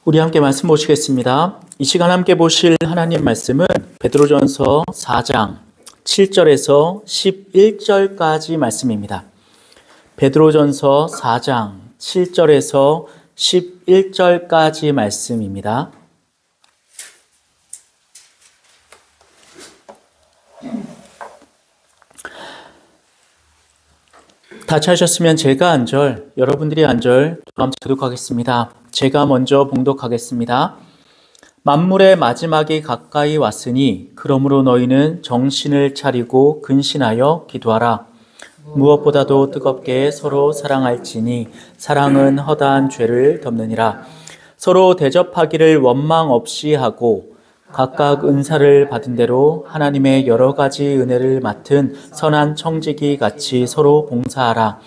우리 함께 말씀 보시겠습니다. 이 시간 함께 보실 하나님 말씀은 베드로전서 4장 7절에서 11절까지 말씀입니다. 베드로전서 4장 7절에서 11절까지 말씀입니다. 다 찾으셨으면 제가 한 절, 여러분들이 한 절, 다음 교독하겠습니다. 제가 먼저 봉독하겠습니다. 만물의 마지막이 가까이 왔으니 그러므로 너희는 정신을 차리고 근신하여 기도하라. 무엇보다도 뜨겁게 서로 사랑할지니 사랑은 허다한 죄를 덮느니라. 서로 대접하기를 원망 없이 하고 각각 은사를 받은 대로 하나님의 여러 가지 은혜를 맡은 선한 청지기 같이 서로 봉사하라.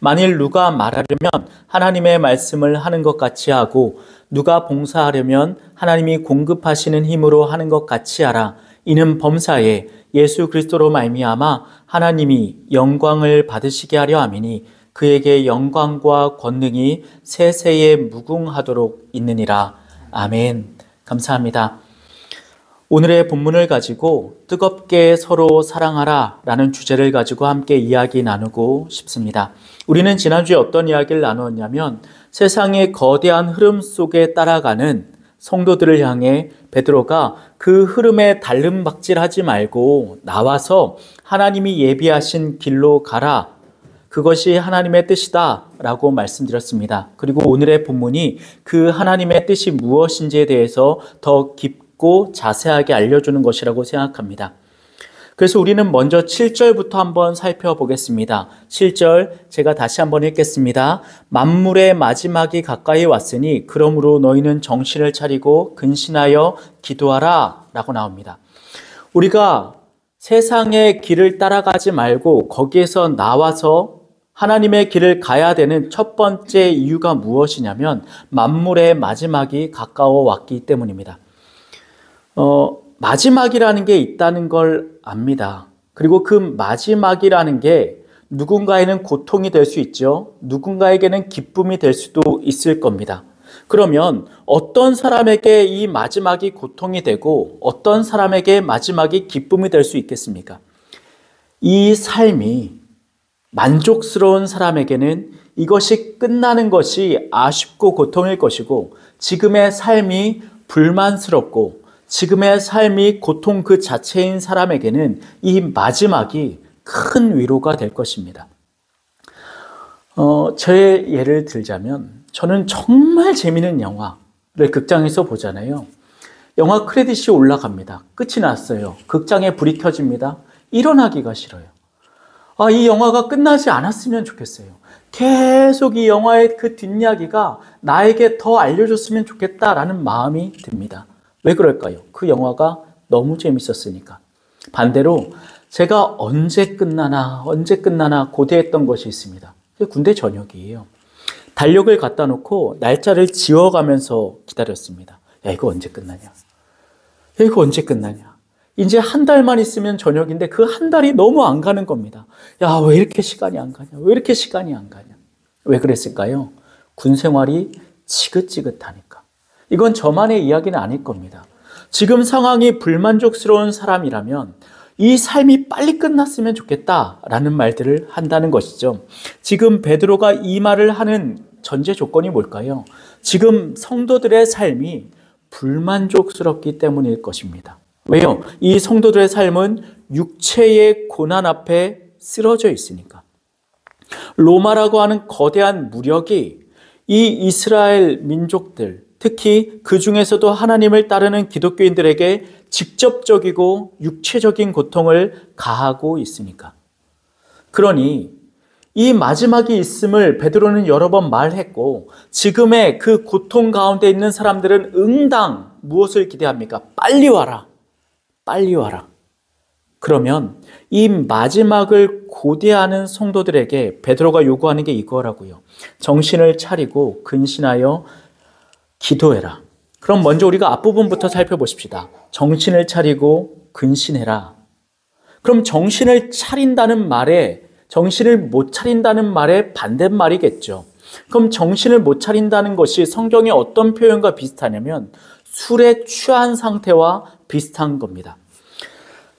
만일 누가 말하려면 하나님의 말씀을 하는 것 같이 하고 누가 봉사하려면 하나님이 공급하시는 힘으로 하는 것 같이 하라. 이는 범사에 예수 그리스도로 말미암아 하나님이 영광을 받으시게 하려 함이니 그에게 영광과 권능이 세세에 무궁하도록 있느니라. 아멘. 감사합니다. 오늘의 본문을 가지고 뜨겁게 서로 사랑하라 라는 주제를 가지고 함께 이야기 나누고 싶습니다. 우리는 지난주에 어떤 이야기를 나누었냐면 세상의 거대한 흐름 속에 따라가는 성도들을 향해 베드로가 그 흐름에 달름박질하지 말고 나와서 하나님이 예비하신 길로 가라. 그것이 하나님의 뜻이다 라고 말씀드렸습니다. 그리고 오늘의 본문이 그 하나님의 뜻이 무엇인지에 대해서 더 깊고 자세하게 알려주는 것이라고 생각합니다. 그래서 우리는 먼저 7절부터 한번 살펴보겠습니다. 7절 제가 다시 한번 읽겠습니다. 만물의 마지막이 가까이 왔으니 그러므로 너희는 정신을 차리고 근신하여 기도하라 라고 나옵니다. 우리가 세상의 길을 따라가지 말고 거기에서 나와서 하나님의 길을 가야 되는 첫 번째 이유가 무엇이냐면 만물의 마지막이 가까워 왔기 때문입니다. 마지막이라는 게 있다는 걸 압니다. 그리고 그 마지막이라는 게 누군가에는 고통이 될 수 있죠. 누군가에게는 기쁨이 될 수도 있을 겁니다. 그러면 어떤 사람에게 이 마지막이 고통이 되고 어떤 사람에게 마지막이 기쁨이 될 수 있겠습니까? 이 삶이 만족스러운 사람에게는 이것이 끝나는 것이 아쉽고 고통일 것이고 지금의 삶이 불만스럽고 지금의 삶이 고통 그 자체인 사람에게는 이 마지막이 큰 위로가 될 것입니다. 저의 예를 들자면 저는 정말 재미있는 영화를 극장에서 보잖아요. 영화 크레딧이 올라갑니다. 끝이 났어요. 극장에 불이 켜집니다. 일어나기가 싫어요. 이 영화가 끝나지 않았으면 좋겠어요. 계속 이 영화의 그 뒷이야기가 나에게 더 알려줬으면 좋겠다라는 마음이 듭니다. 왜 그럴까요? 그 영화가 너무 재밌었으니까. 반대로 제가 언제 끝나나 고대했던 것이 있습니다. 그게 군대 전역이에요. 달력을 갖다 놓고 날짜를 지워가면서 기다렸습니다. 야, 이거 언제 끝나냐? 야, 이거 언제 끝나냐? 이제 한 달만 있으면 저녁인데 그 한 달이 너무 안 가는 겁니다. 야, 왜 이렇게 시간이 안 가냐? 왜 이렇게 시간이 안 가냐? 왜 그랬을까요? 군 생활이 지긋지긋하니까. 이건 저만의 이야기는 아닐 겁니다. 지금 상황이 불만족스러운 사람이라면 이 삶이 빨리 끝났으면 좋겠다라는 말들을 한다는 것이죠. 지금 베드로가 이 말을 하는 전제 조건이 뭘까요? 지금 성도들의 삶이 불만족스럽기 때문일 것입니다. 왜요? 이 성도들의 삶은 육체의 고난 앞에 쓰러져 있으니까. 로마라고 하는 거대한 무력이 이 이스라엘 민족들, 특히 그 중에서도 하나님을 따르는 기독교인들에게 직접적이고 육체적인 고통을 가하고 있으니까. 그러니 이 마지막이 있음을 베드로는 여러 번 말했고 지금의 그 고통 가운데 있는 사람들은 응당 무엇을 기대합니까? 빨리 와라. 빨리 와라. 그러면 이 마지막을 고대하는 성도들에게 베드로가 요구하는 게 이거라고요. 정신을 차리고 근신하여 기도해라. 그럼 먼저 우리가 앞부분부터 살펴보십시다. 정신을 차리고 근신해라. 그럼 정신을 차린다는 말에 정신을 못 차린다는 말의 반대말이겠죠. 그럼 정신을 못 차린다는 것이 성경의 어떤 표현과 비슷하냐면 술에 취한 상태와 비슷한 겁니다.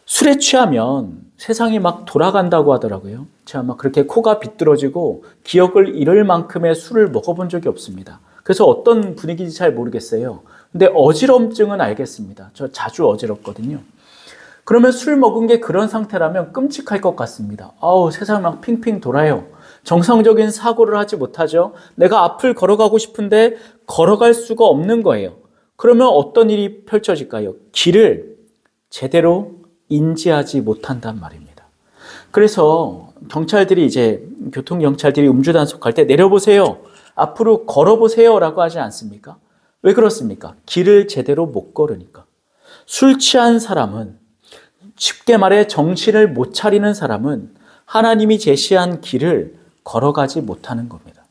술에 취하면 세상이 막 돌아간다고 하더라고요. 제가 막 그렇게 코가 비뚤어지고 기억을 잃을 만큼의 술을 먹어본 적이 없습니다. 그래서 어떤 분위기인지 잘 모르겠어요. 근데 어지럼증은 알겠습니다. 저 자주 어지럽거든요. 그러면 술 먹은 게 그런 상태라면 끔찍할 것 같습니다. 아우, 세상 막 핑핑 돌아요. 정상적인 사고를 하지 못하죠. 내가 앞을 걸어가고 싶은데 걸어갈 수가 없는 거예요. 그러면 어떤 일이 펼쳐질까요? 길을 제대로 인지하지 못한단 말입니다. 그래서 경찰들이 이제 교통경찰들이 음주단속할 때 내려보세요. 앞으로 걸어보세요 라고 하지 않습니까? 왜 그렇습니까? 길을 제대로 못 걸으니까. 술 취한 사람은, 쉽게 말해 정신을 못 차리는 사람은 하나님이 제시한 길을 걸어가지 못하는 겁니다.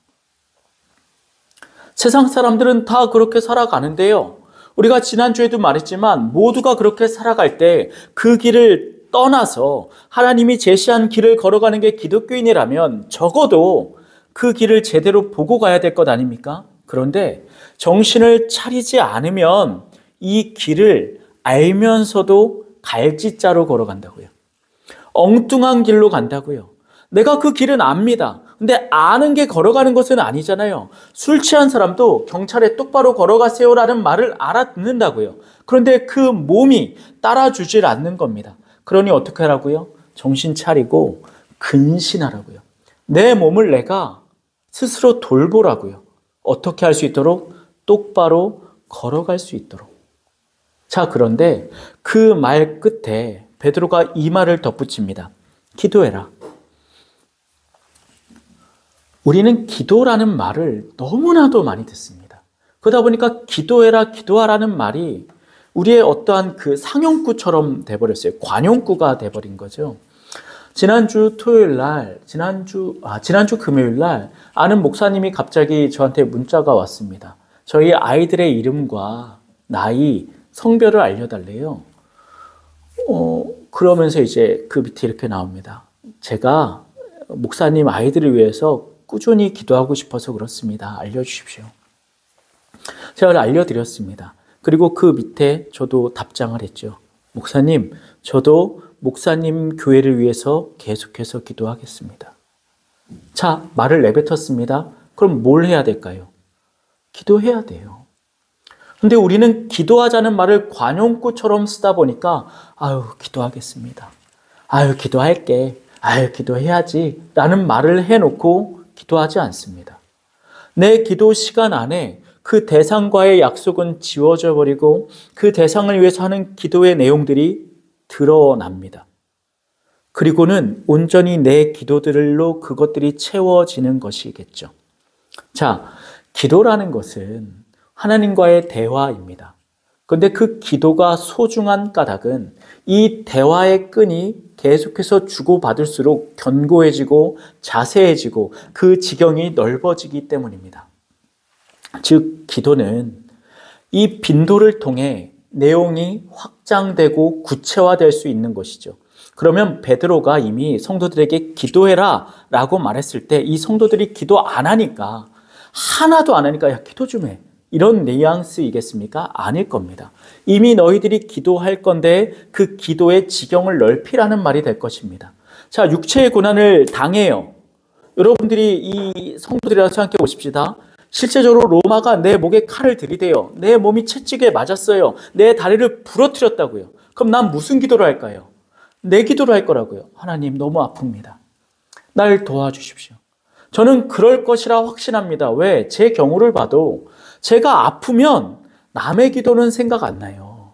세상 사람들은 다 그렇게 살아가는데요. 우리가 지난주에도 말했지만 모두가 그렇게 살아갈 때 그 길을 떠나서 하나님이 제시한 길을 걸어가는 게 기독교인이라면 적어도 그 길을 제대로 보고 가야 될 것 아닙니까? 그런데 정신을 차리지 않으면 이 길을 알면서도 갈짓자로 걸어간다고요. 엉뚱한 길로 간다고요. 내가 그 길은 압니다. 근데 아는 게 걸어가는 것은 아니잖아요. 술 취한 사람도 경찰에 똑바로 걸어가세요라는 말을 알아듣는다고요. 그런데 그 몸이 따라주질 않는 겁니다. 그러니 어떻게 하라고요? 정신 차리고 근신하라고요. 내 몸을 내가 스스로 돌보라고요. 어떻게 할 수 있도록? 똑바로 걸어갈 수 있도록. 자, 그런데 그 말 끝에 베드로가 이 말을 덧붙입니다. 기도해라. 우리는 기도라는 말을 너무나도 많이 듣습니다. 그러다 보니까 기도해라, 기도하라는 말이 우리의 어떠한 그 상용구처럼 돼버렸어요. 관용구가 돼버린 거죠. 지난주 토요일 날, 지난주 금요일 날 아는 목사님이 갑자기 저한테 문자가 왔습니다. 저희 아이들의 이름과 나이, 성별을 알려달래요. 그러면서 이제 그 밑에 이렇게 나옵니다. 제가 목사님 아이들을 위해서 꾸준히 기도하고 싶어서 그렇습니다. 알려주십시오. 제가 알려드렸습니다. 그리고 그 밑에 저도 답장을 했죠. 목사님, 저도 목사님 교회를 위해서 계속해서 기도하겠습니다. 자, 말을 내뱉었습니다. 그럼 뭘 해야 될까요? 기도해야 돼요. 근데 우리는 기도하자는 말을 관용구처럼 쓰다 보니까 아유, 기도하겠습니다. 아유, 기도할게. 아유, 기도해야지. 라는 말을 해놓고 기도하지 않습니다. 내 기도 시간 안에 그 대상과의 약속은 지워져 버리고 그 대상을 위해서 하는 기도의 내용들이 드러납니다. 그리고는 온전히 내 기도들로 그것들이 채워지는 것이겠죠. 자, 기도라는 것은 하나님과의 대화입니다. 그런데 그 기도가 소중한 까닭은 이 대화의 끈이 계속해서 주고받을수록 견고해지고 자세해지고 그 지경이 넓어지기 때문입니다. 즉, 기도는 이 빈도를 통해 내용이 확장되고 구체화될 수 있는 것이죠. 그러면 베드로가 이미 성도들에게 기도해라 라고 말했을 때 이 성도들이 기도 안 하니까, 하나도 안 하니까 야, 기도 좀 해. 이런 뉘앙스이겠습니까? 아닐 겁니다. 이미 너희들이 기도할 건데 그 기도의 지경을 넓히라는 말이 될 것입니다. 자, 육체의 고난을 당해요. 여러분들이 이 성도들이라고 생각해 보십시다. 실제적으로 로마가 내 목에 칼을 들이대요. 내 몸이 채찍에 맞았어요. 내 다리를 부러뜨렸다고요. 그럼 난 무슨 기도를 할까요? 내 기도를 할 거라고요. 하나님, 너무 아픕니다. 날 도와주십시오. 저는 그럴 것이라 확신합니다. 왜? 제 경우를 봐도 제가 아프면 남의 기도는 생각 안 나요.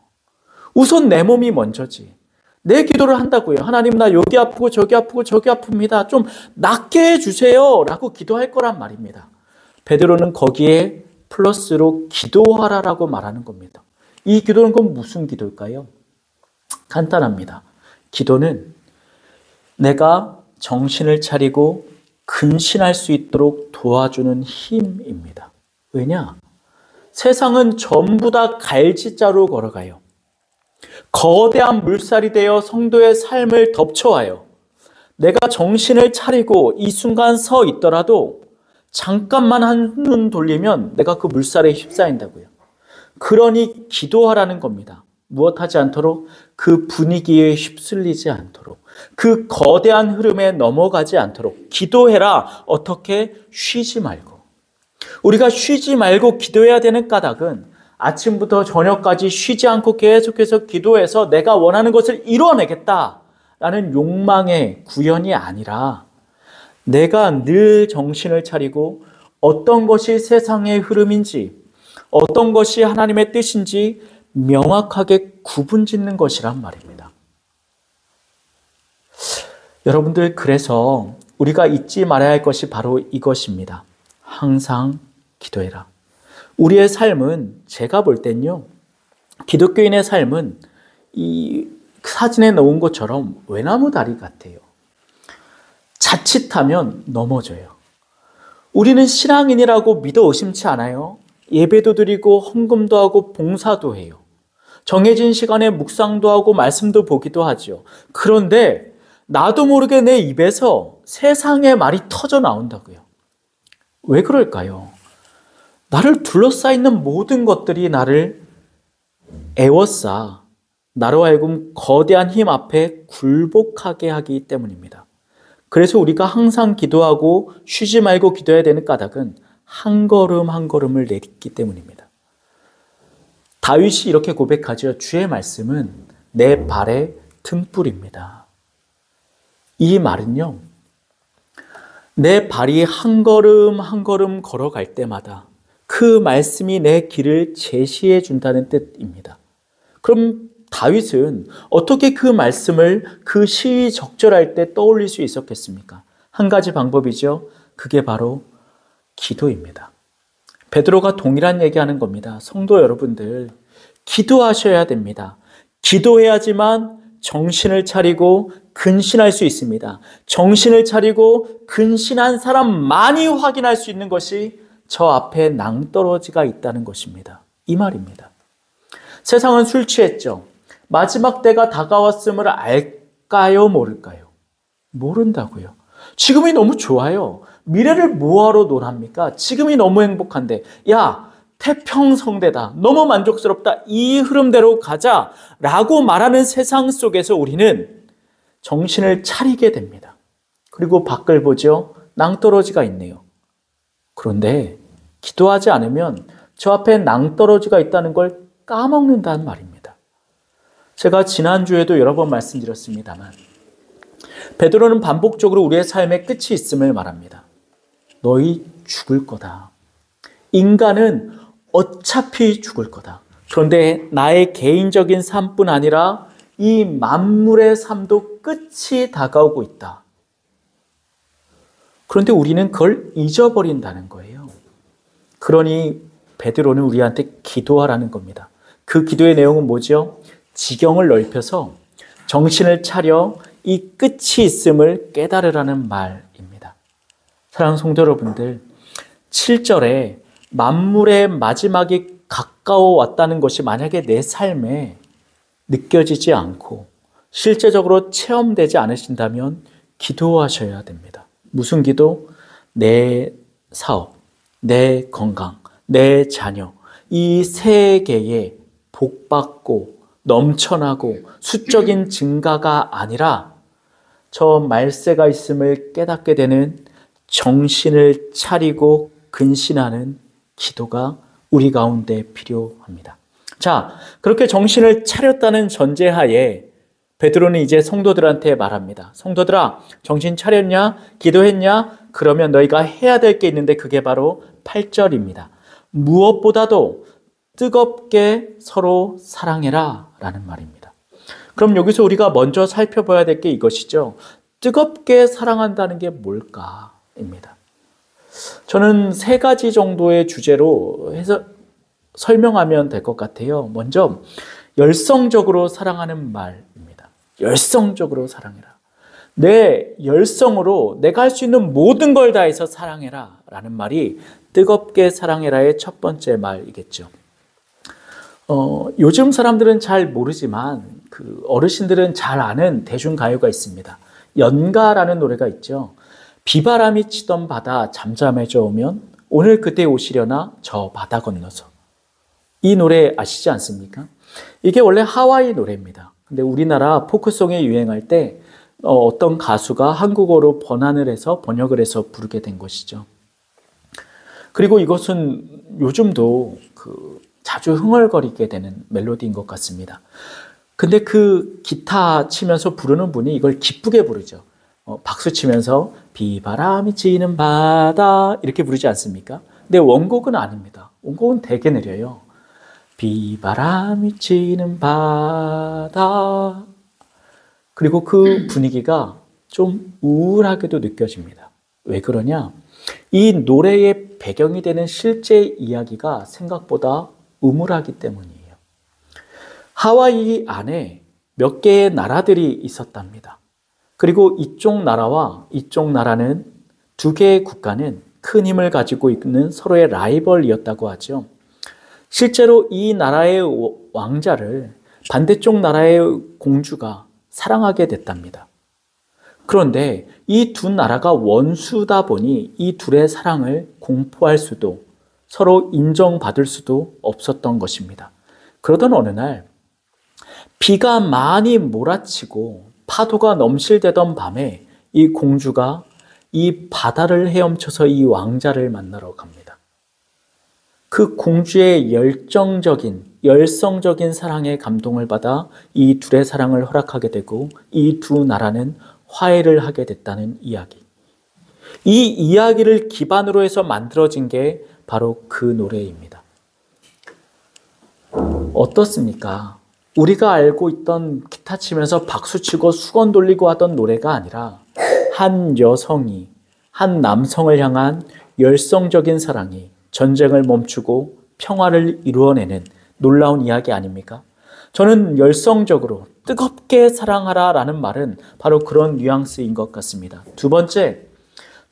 우선 내 몸이 먼저지. 내 기도를 한다고요. 하나님, 나 여기 아프고 저기 아프고 저기 아픕니다. 좀 낫게 해주세요 라고 기도할 거란 말입니다. 베드로는 거기에 플러스로 기도하라라고 말하는 겁니다. 이 기도는 그럼 무슨 기도일까요? 간단합니다. 기도는 내가 정신을 차리고 근신할 수 있도록 도와주는 힘입니다. 왜냐? 세상은 전부 다 갈짓자로 걸어가요. 거대한 물살이 되어 성도의 삶을 덮쳐와요. 내가 정신을 차리고 이 순간 서 있더라도 잠깐만 한눈 돌리면 내가 그 물살에 휩싸인다고요. 그러니 기도하라는 겁니다. 무엇하지 않도록, 그 분위기에 휩쓸리지 않도록, 그 거대한 흐름에 넘어가지 않도록 기도해라. 어떻게? 쉬지 말고. 우리가 쉬지 말고 기도해야 되는 까닭은 아침부터 저녁까지 쉬지 않고 계속해서 기도해서 내가 원하는 것을 이루어내겠다라는 욕망의 구현이 아니라, 내가 늘 정신을 차리고 어떤 것이 세상의 흐름인지, 어떤 것이 하나님의 뜻인지 명확하게 구분짓는 것이란 말입니다. 여러분들, 그래서 우리가 잊지 말아야 할 것이 바로 이것입니다. 항상 기도해라. 우리의 삶은, 제가 볼 땐요, 기독교인의 삶은 이 사진에 놓은 것처럼 외나무 다리 같아요. 자칫하면 넘어져요. 우리는 신앙인이라고 믿어 의심치 않아요. 예배도 드리고 헌금도 하고 봉사도 해요. 정해진 시간에 묵상도 하고 말씀도 보기도 하죠. 그런데 나도 모르게 내 입에서 세상의 말이 터져 나온다고요. 왜 그럴까요? 나를 둘러싸이는 모든 것들이 나를 애워싸 나로 하여금 거대한 힘 앞에 굴복하게 하기 때문입니다. 그래서 우리가 항상 기도하고 쉬지 말고 기도해야 되는 까닭은 한 걸음 한 걸음을 내딛기 때문입니다. 다윗이 이렇게 고백하죠. 주의 말씀은 내 발의 등불입니다. 이 말은요, 내 발이 한 걸음 한 걸음 걸어갈 때마다 그 말씀이 내 길을 제시해 준다는 뜻입니다. 그럼 다윗은 어떻게 그 말씀을 그 시의적절할 때 떠올릴 수 있었겠습니까? 한 가지 방법이죠. 그게 바로 기도입니다. 베드로가 동일한 얘기하는 겁니다. 성도 여러분들, 기도하셔야 됩니다. 기도해야지만 정신을 차리고 근신할 수 있습니다. 정신을 차리고 근신한 사람만이 확인할 수 있는 것이 저 앞에 낭떠러지가 있다는 것입니다. 이 말입니다. 세상은 술 취했죠. 마지막 때가 다가왔음을 알까요, 모를까요? 모른다고요. 지금이 너무 좋아요. 미래를 뭐하러 논합니까? 지금이 너무 행복한데, 야, 태평성대다, 너무 만족스럽다, 이 흐름대로 가자라고 말하는 세상 속에서 우리는 정신을 차리게 됩니다. 그리고 밖을 보죠. 낭떠러지가 있네요. 그런데 기도하지 않으면 저 앞에 낭떠러지가 있다는 걸 까먹는다는 말입니다. 제가 지난주에도 여러 번 말씀드렸습니다만, 베드로는 반복적으로 우리의 삶에 끝이 있음을 말합니다. 너희 죽을 거다. 인간은 어차피 죽을 거다. 그런데 나의 개인적인 삶뿐 아니라 이 만물의 삶도 끝이 다가오고 있다. 그런데 우리는 그걸 잊어버린다는 거예요. 그러니 베드로는 우리한테 기도하라는 겁니다. 그 기도의 내용은 뭐죠? 지경을 넓혀서 정신을 차려 이 끝이 있음을 깨달으라는 말입니다. 사랑하는 성도 여러분들, 7절에 만물의 마지막이 가까워 왔다는 것이 만약에 내 삶에 느껴지지 않고 실제적으로 체험되지 않으신다면 기도하셔야 됩니다. 무슨 기도? 내 사업, 내 건강, 내 자녀, 이 세계에 복받고 넘쳐나고 수적인 증가가 아니라 저 말세가 있음을 깨닫게 되는 정신을 차리고 근신하는 기도가 우리 가운데 필요합니다. 자, 그렇게 정신을 차렸다는 전제하에 베드로는 이제 성도들한테 말합니다. 성도들아, 정신 차렸냐? 기도했냐? 그러면 너희가 해야 될 게 있는데 그게 바로 8절입니다. 무엇보다도 뜨겁게 서로 사랑해라 라는 말입니다. 그럼 여기서 우리가 먼저 살펴봐야 될 게 이것이죠. 뜨겁게 사랑한다는 게 뭘까입니다. 저는 3가지 정도의 주제로 해서 설명하면 될 것 같아요. 먼저 열성적으로 사랑하는 말입니다. 열성적으로 사랑해라. 내 열성으로 내가 할 수 있는 모든 걸 다해서 사랑해라 라는 말이 뜨겁게 사랑해라의 첫 번째 말이겠죠. 요즘 사람들은 잘 모르지만 어르신들은 잘 아는 대중가요가 있습니다. 연가라는 노래가 있죠. 비바람이 치던 바다 잠잠해져 오면 오늘 그때 오시려나 저 바다 건너서. 이 노래 아시지 않습니까? 이게 원래 하와이 노래입니다. 근데 우리나라 포크송이 유행할 때 어떤 가수가 한국어로 번역을 해서 부르게 된 것이죠. 그리고 이것은 요즘도 자주 흥얼거리게 되는 멜로디인 것 같습니다. 근데 그 기타 치면서 부르는 분이 이걸 기쁘게 부르죠. 박수 치면서 비바람이 치는 바다 이렇게 부르지 않습니까? 근데 원곡은 아닙니다. 원곡은 되게 느려요. 비바람이 치는 바다. 그리고 그 분위기가 좀 우울하게도 느껴집니다. 왜 그러냐? 이 노래의 배경이 되는 실제 이야기가 생각보다 음울하기 때문이에요. 하와이 안에 몇 개의 나라들이 있었답니다. 그리고 이쪽 나라와 이쪽 나라는 두 개의 국가는 큰 힘을 가지고 있는 서로의 라이벌이었다고 하죠. 실제로 이 나라의 왕자를 반대쪽 나라의 공주가 사랑하게 됐답니다. 그런데 이 두 나라가 원수다 보니 이 둘의 사랑을 공포할 수도 서로 인정받을 수도 없었던 것입니다. 그러던 어느 날 비가 많이 몰아치고 파도가 넘실대던 밤에 이 공주가 이 바다를 헤엄쳐서 이 왕자를 만나러 갑니다. 그 공주의 열성적인 사랑에 감동을 받아 이 둘의 사랑을 허락하게 되고 이 두 나라는 화해를 하게 됐다는 이야기. 이 이야기를 기반으로 해서 만들어진 게 바로 그 노래입니다. 어떻습니까? 우리가 알고 있던 기타 치면서 박수 치고 수건 돌리고 하던 노래가 아니라 한 여성이 한 남성을 향한 열성적인 사랑이 전쟁을 멈추고 평화를 이루어내는 놀라운 이야기 아닙니까? 저는 열성적으로 뜨겁게 사랑하라 라는 말은 바로 그런 뉘앙스인 것 같습니다. 두 번째,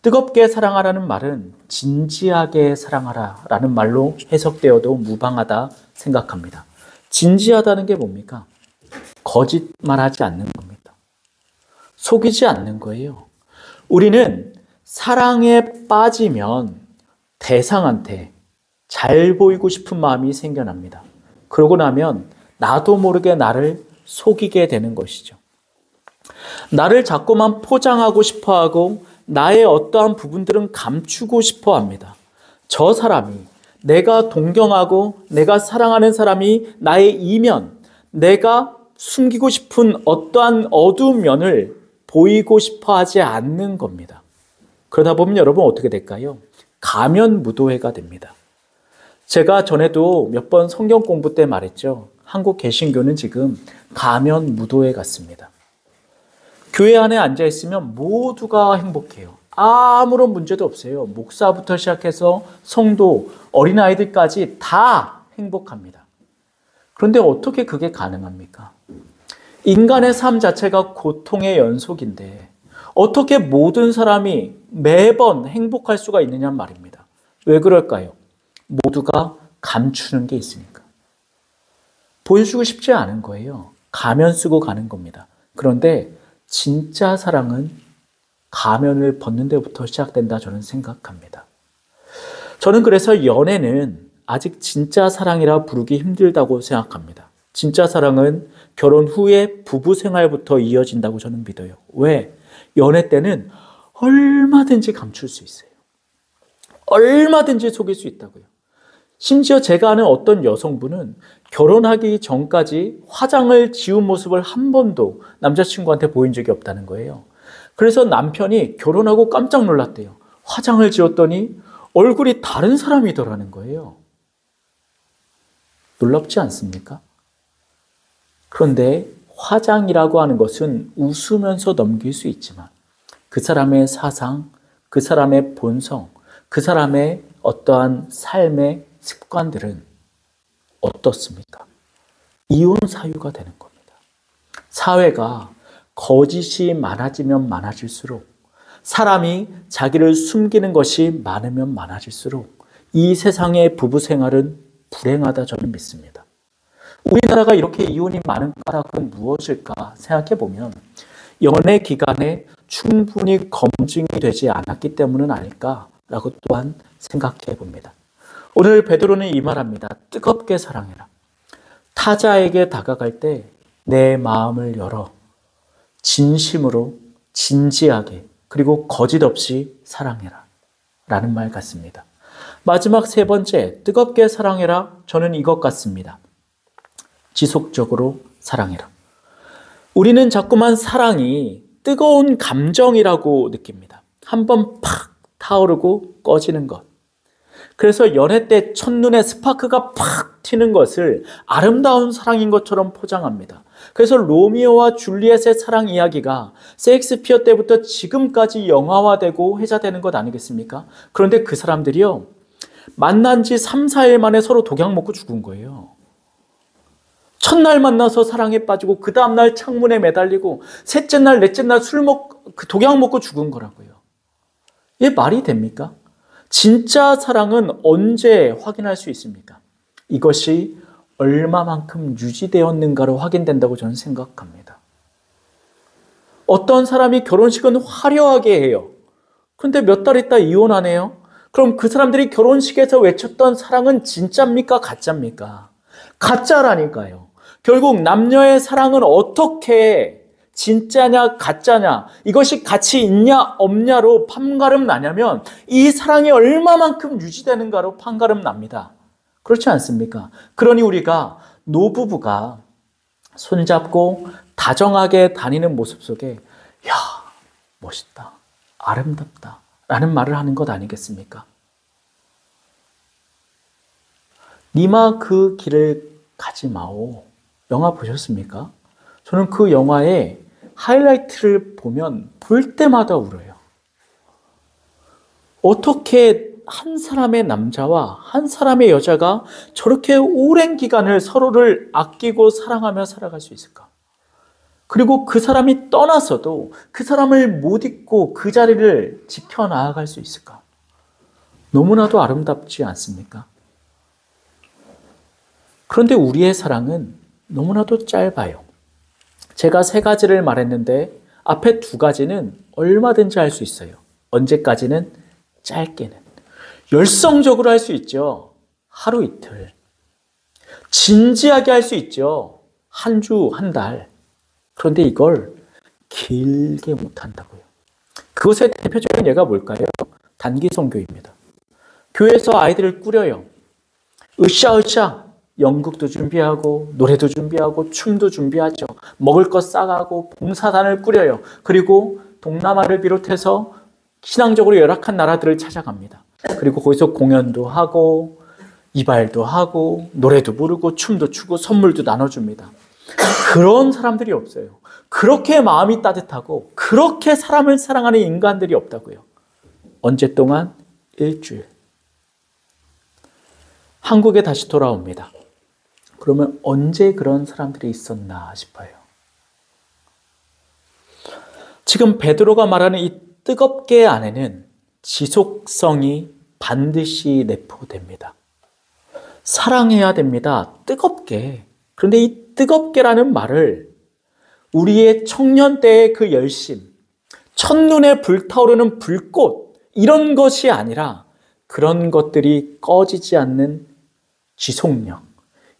뜨겁게 사랑하라는 말은 진지하게 사랑하라 라는 말로 해석되어도 무방하다 생각합니다. 진지하다는 게 뭡니까? 거짓말하지 않는 겁니다. 속이지 않는 거예요. 우리는 사랑에 빠지면 대상한테 잘 보이고 싶은 마음이 생겨납니다. 그러고 나면 나도 모르게 나를 속이게 되는 것이죠. 나를 자꾸만 포장하고 싶어하고 나의 어떠한 부분들은 감추고 싶어합니다. 저 사람이, 내가 동경하고 내가 사랑하는 사람이 나의 이면, 내가 숨기고 싶은 어떠한 어두운 면을 보이고 싶어하지 않는 겁니다. 그러다 보면 여러분 어떻게 될까요? 가면무도회가 됩니다. 제가 전에도 몇 번 성경 공부 때 말했죠. 한국 개신교는 지금 가면무도회 같습니다. 교회 안에 앉아있으면 모두가 행복해요. 아무런 문제도 없어요. 목사부터 시작해서 성도, 어린아이들까지 다 행복합니다. 그런데 어떻게 그게 가능합니까? 인간의 삶 자체가 고통의 연속인데 어떻게 모든 사람이 매번 행복할 수가 있느냐 말입니다. 왜 그럴까요? 모두가 감추는 게 있으니까. 보여주고 싶지 않은 거예요. 가면 쓰고 가는 겁니다. 그런데 진짜 사랑은 가면을 벗는 데부터 시작된다 저는 생각합니다. 저는 그래서 연애는 아직 진짜 사랑이라 부르기 힘들다고 생각합니다. 진짜 사랑은 결혼 후에 부부 생활부터 이어진다고 저는 믿어요. 왜? 연애 때는 얼마든지 감출 수 있어요. 얼마든지 속일 수 있다고요. 심지어 제가 아는 어떤 여성분은 결혼하기 전까지 화장을 지운 모습을 한 번도 남자친구한테 보인 적이 없다는 거예요. 그래서 남편이 결혼하고 깜짝 놀랐대요. 화장을 지웠더니 얼굴이 다른 사람이더라는 거예요. 놀랍지 않습니까? 그런데 화장이라고 하는 것은 웃으면서 넘길 수 있지만 그 사람의 사상, 그 사람의 본성, 그 사람의 어떠한 삶의 습관들은 어떻습니까? 이혼 사유가 되는 겁니다. 사회가 거짓이 많아지면 많아질수록 사람이 자기를 숨기는 것이 많으면 많아질수록 이 세상의 부부 생활은 불행하다 저는 믿습니다. 우리나라가 이렇게 이혼이 많은 까닭은 무엇일까 생각해 보면 연애 기간에 충분히 검증이 되지 않았기 때문은 아닐까라고 또한 생각해 봅니다. 오늘 베드로는 이 말합니다. 뜨겁게 사랑해라. 타자에게 다가갈 때 내 마음을 열어 진심으로 진지하게 그리고 거짓 없이 사랑해라 라는 말 같습니다. 마지막 세 번째, 뜨겁게 사랑해라. 저는 이것 같습니다. 지속적으로 사랑해라. 우리는 자꾸만 사랑이 뜨거운 감정이라고 느낍니다. 한번 팍 타오르고 꺼지는 것. 그래서 연애 때 첫눈에 스파크가 팍 튀는 것을 아름다운 사랑인 것처럼 포장합니다. 그래서 로미오와 줄리엣의 사랑 이야기가 셰익스피어 때부터 지금까지 영화화되고 회자되는 것 아니겠습니까? 그런데 그 사람들이요, 만난 지 3, 4일 만에 서로 독약 먹고 죽은 거예요. 첫날 만나서 사랑에 빠지고 그 다음날 창문에 매달리고 셋째 날, 넷째 날 독약 먹고 죽은 거라고요. 이게 말이 됩니까? 진짜 사랑은 언제 확인할 수 있습니까? 이것이 얼마만큼 유지되었는가로 확인된다고 저는 생각합니다. 어떤 사람이 결혼식은 화려하게 해요. 그런데 몇 달 있다 이혼하네요. 그럼 그 사람들이 결혼식에서 외쳤던 사랑은 진짜입니까? 가짜입니까? 가짜라니까요. 결국 남녀의 사랑은 어떻게 진짜냐 가짜냐 이것이 가치 있냐 없냐로 판가름 나냐면 이 사랑이 얼마만큼 유지되는가로 판가름 납니다. 그렇지 않습니까? 그러니 우리가 노부부가 손잡고 다정하게 다니는 모습 속에 야, 멋있다, 아름답다 라는 말을 하는 것 아니겠습니까? 니마 그 길을 가지 마오. 영화 보셨습니까? 저는 그 영화의 하이라이트를 보면 볼 때마다 울어요. 어떻게 한 사람의 남자와 한 사람의 여자가 저렇게 오랜 기간을 서로를 아끼고 사랑하며 살아갈 수 있을까? 그리고 그 사람이 떠나서도 그 사람을 못 잊고 그 자리를 지켜나갈 수 있을까? 너무나도 아름답지 않습니까? 그런데 우리의 사랑은 너무나도 짧아요. 제가 3가지를 말했는데 앞에 2가지는 얼마든지 할 수 있어요. 언제까지는? 짧게는. 열성적으로 할 수 있죠. 하루 이틀. 진지하게 할 수 있죠. 한 주, 한 달. 그런데 이걸 길게 못한다고요. 그것의 대표적인 예가 뭘까요? 단기 선교입니다. 교회에서 아이들을 꾸려요. 으쌰으쌰 연극도 준비하고 노래도 준비하고 춤도 준비하죠. 먹을 것 싸가고 봉사단을 꾸려요. 그리고 동남아를 비롯해서 신앙적으로 열악한 나라들을 찾아갑니다. 그리고 거기서 공연도 하고 이발도 하고 노래도 부르고 춤도 추고 선물도 나눠줍니다. 그런 사람들이 없어요. 그렇게 마음이 따뜻하고 그렇게 사람을 사랑하는 인간들이 없다고요. 언제 동안? 일주일. 한국에 다시 돌아옵니다. 그러면 언제 그런 사람들이 있었나 싶어요. 지금 베드로가 말하는 이 뜨겁게 안에는 지속성이 반드시 내포됩니다. 사랑해야 됩니다. 뜨겁게. 그런데 이 뜨겁게라는 말을 우리의 청년 때의 그 열심, 첫눈에 불타오르는 불꽃 이런 것이 아니라 그런 것들이 꺼지지 않는 지속력,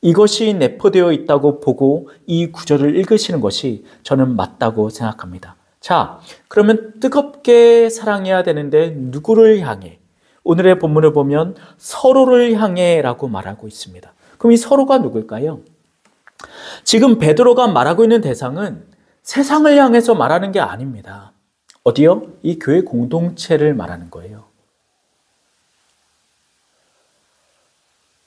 이것이 내포되어 있다고 보고 이 구절을 읽으시는 것이 저는 맞다고 생각합니다. 자, 그러면 뜨겁게 사랑해야 되는데 누구를 향해? 오늘의 본문을 보면 서로를 향해 라고 말하고 있습니다. 그럼 이 서로가 누굴까요? 지금 베드로가 말하고 있는 대상은 세상을 향해서 말하는 게 아닙니다. 어디요? 이 교회 공동체를 말하는 거예요.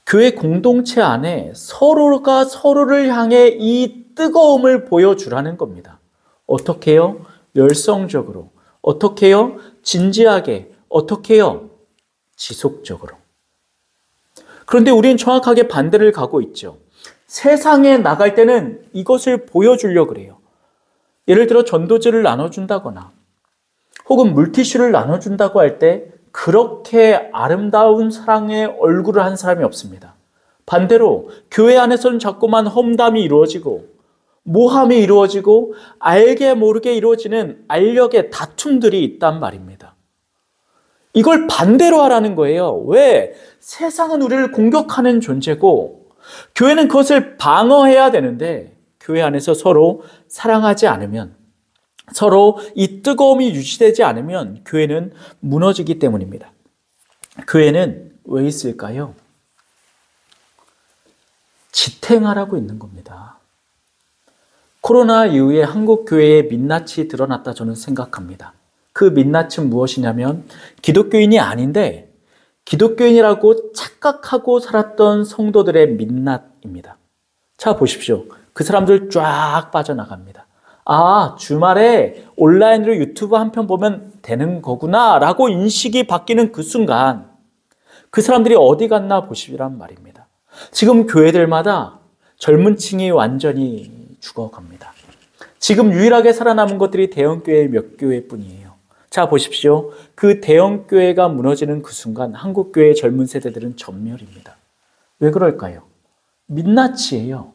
교회 공동체 안에 서로가 서로를 향해 이 뜨거움을 보여주라는 겁니다. 어떻게요? 열성적으로. 어떻게요? 진지하게. 어떻게요? 지속적으로. 그런데 우리는 정확하게 반대를 가고 있죠. 세상에 나갈 때는 이것을 보여주려고 그래요. 예를 들어 전도지를 나눠준다거나 혹은 물티슈를 나눠준다고 할 때 그렇게 아름다운 사랑의 얼굴을 한 사람이 없습니다. 반대로 교회 안에서는 자꾸만 험담이 이루어지고 모함이 이루어지고 알게 모르게 이루어지는 알력의 다툼들이 있단 말입니다. 이걸 반대로 하라는 거예요. 왜? 세상은 우리를 공격하는 존재고 교회는 그것을 방어해야 되는데 교회 안에서 서로 사랑하지 않으면, 서로 이 뜨거움이 유지되지 않으면 교회는 무너지기 때문입니다. 교회는 왜 있을까요? 지탱하라고 있는 겁니다. 코로나 이후에 한국 교회의 민낯이 드러났다 저는 생각합니다. 그 민낯은 무엇이냐면 기독교인이 아닌데 기독교인이라고 착각하고 살았던 성도들의 민낯입니다. 자, 보십시오. 그 사람들 쫙 빠져나갑니다. 아, 주말에 온라인으로 유튜브 한 편 보면 되는 거구나 라고 인식이 바뀌는 그 순간 그 사람들이 어디 갔나 보시란 말입니다. 지금 교회들마다 젊은 층이 완전히 죽어갑니다. 지금 유일하게 살아남은 것들이 대형교회 몇 교회뿐이에요. 자, 보십시오. 그 대형교회가 무너지는 그 순간 한국교회의 젊은 세대들은 전멸입니다. 왜 그럴까요? 민낯이에요.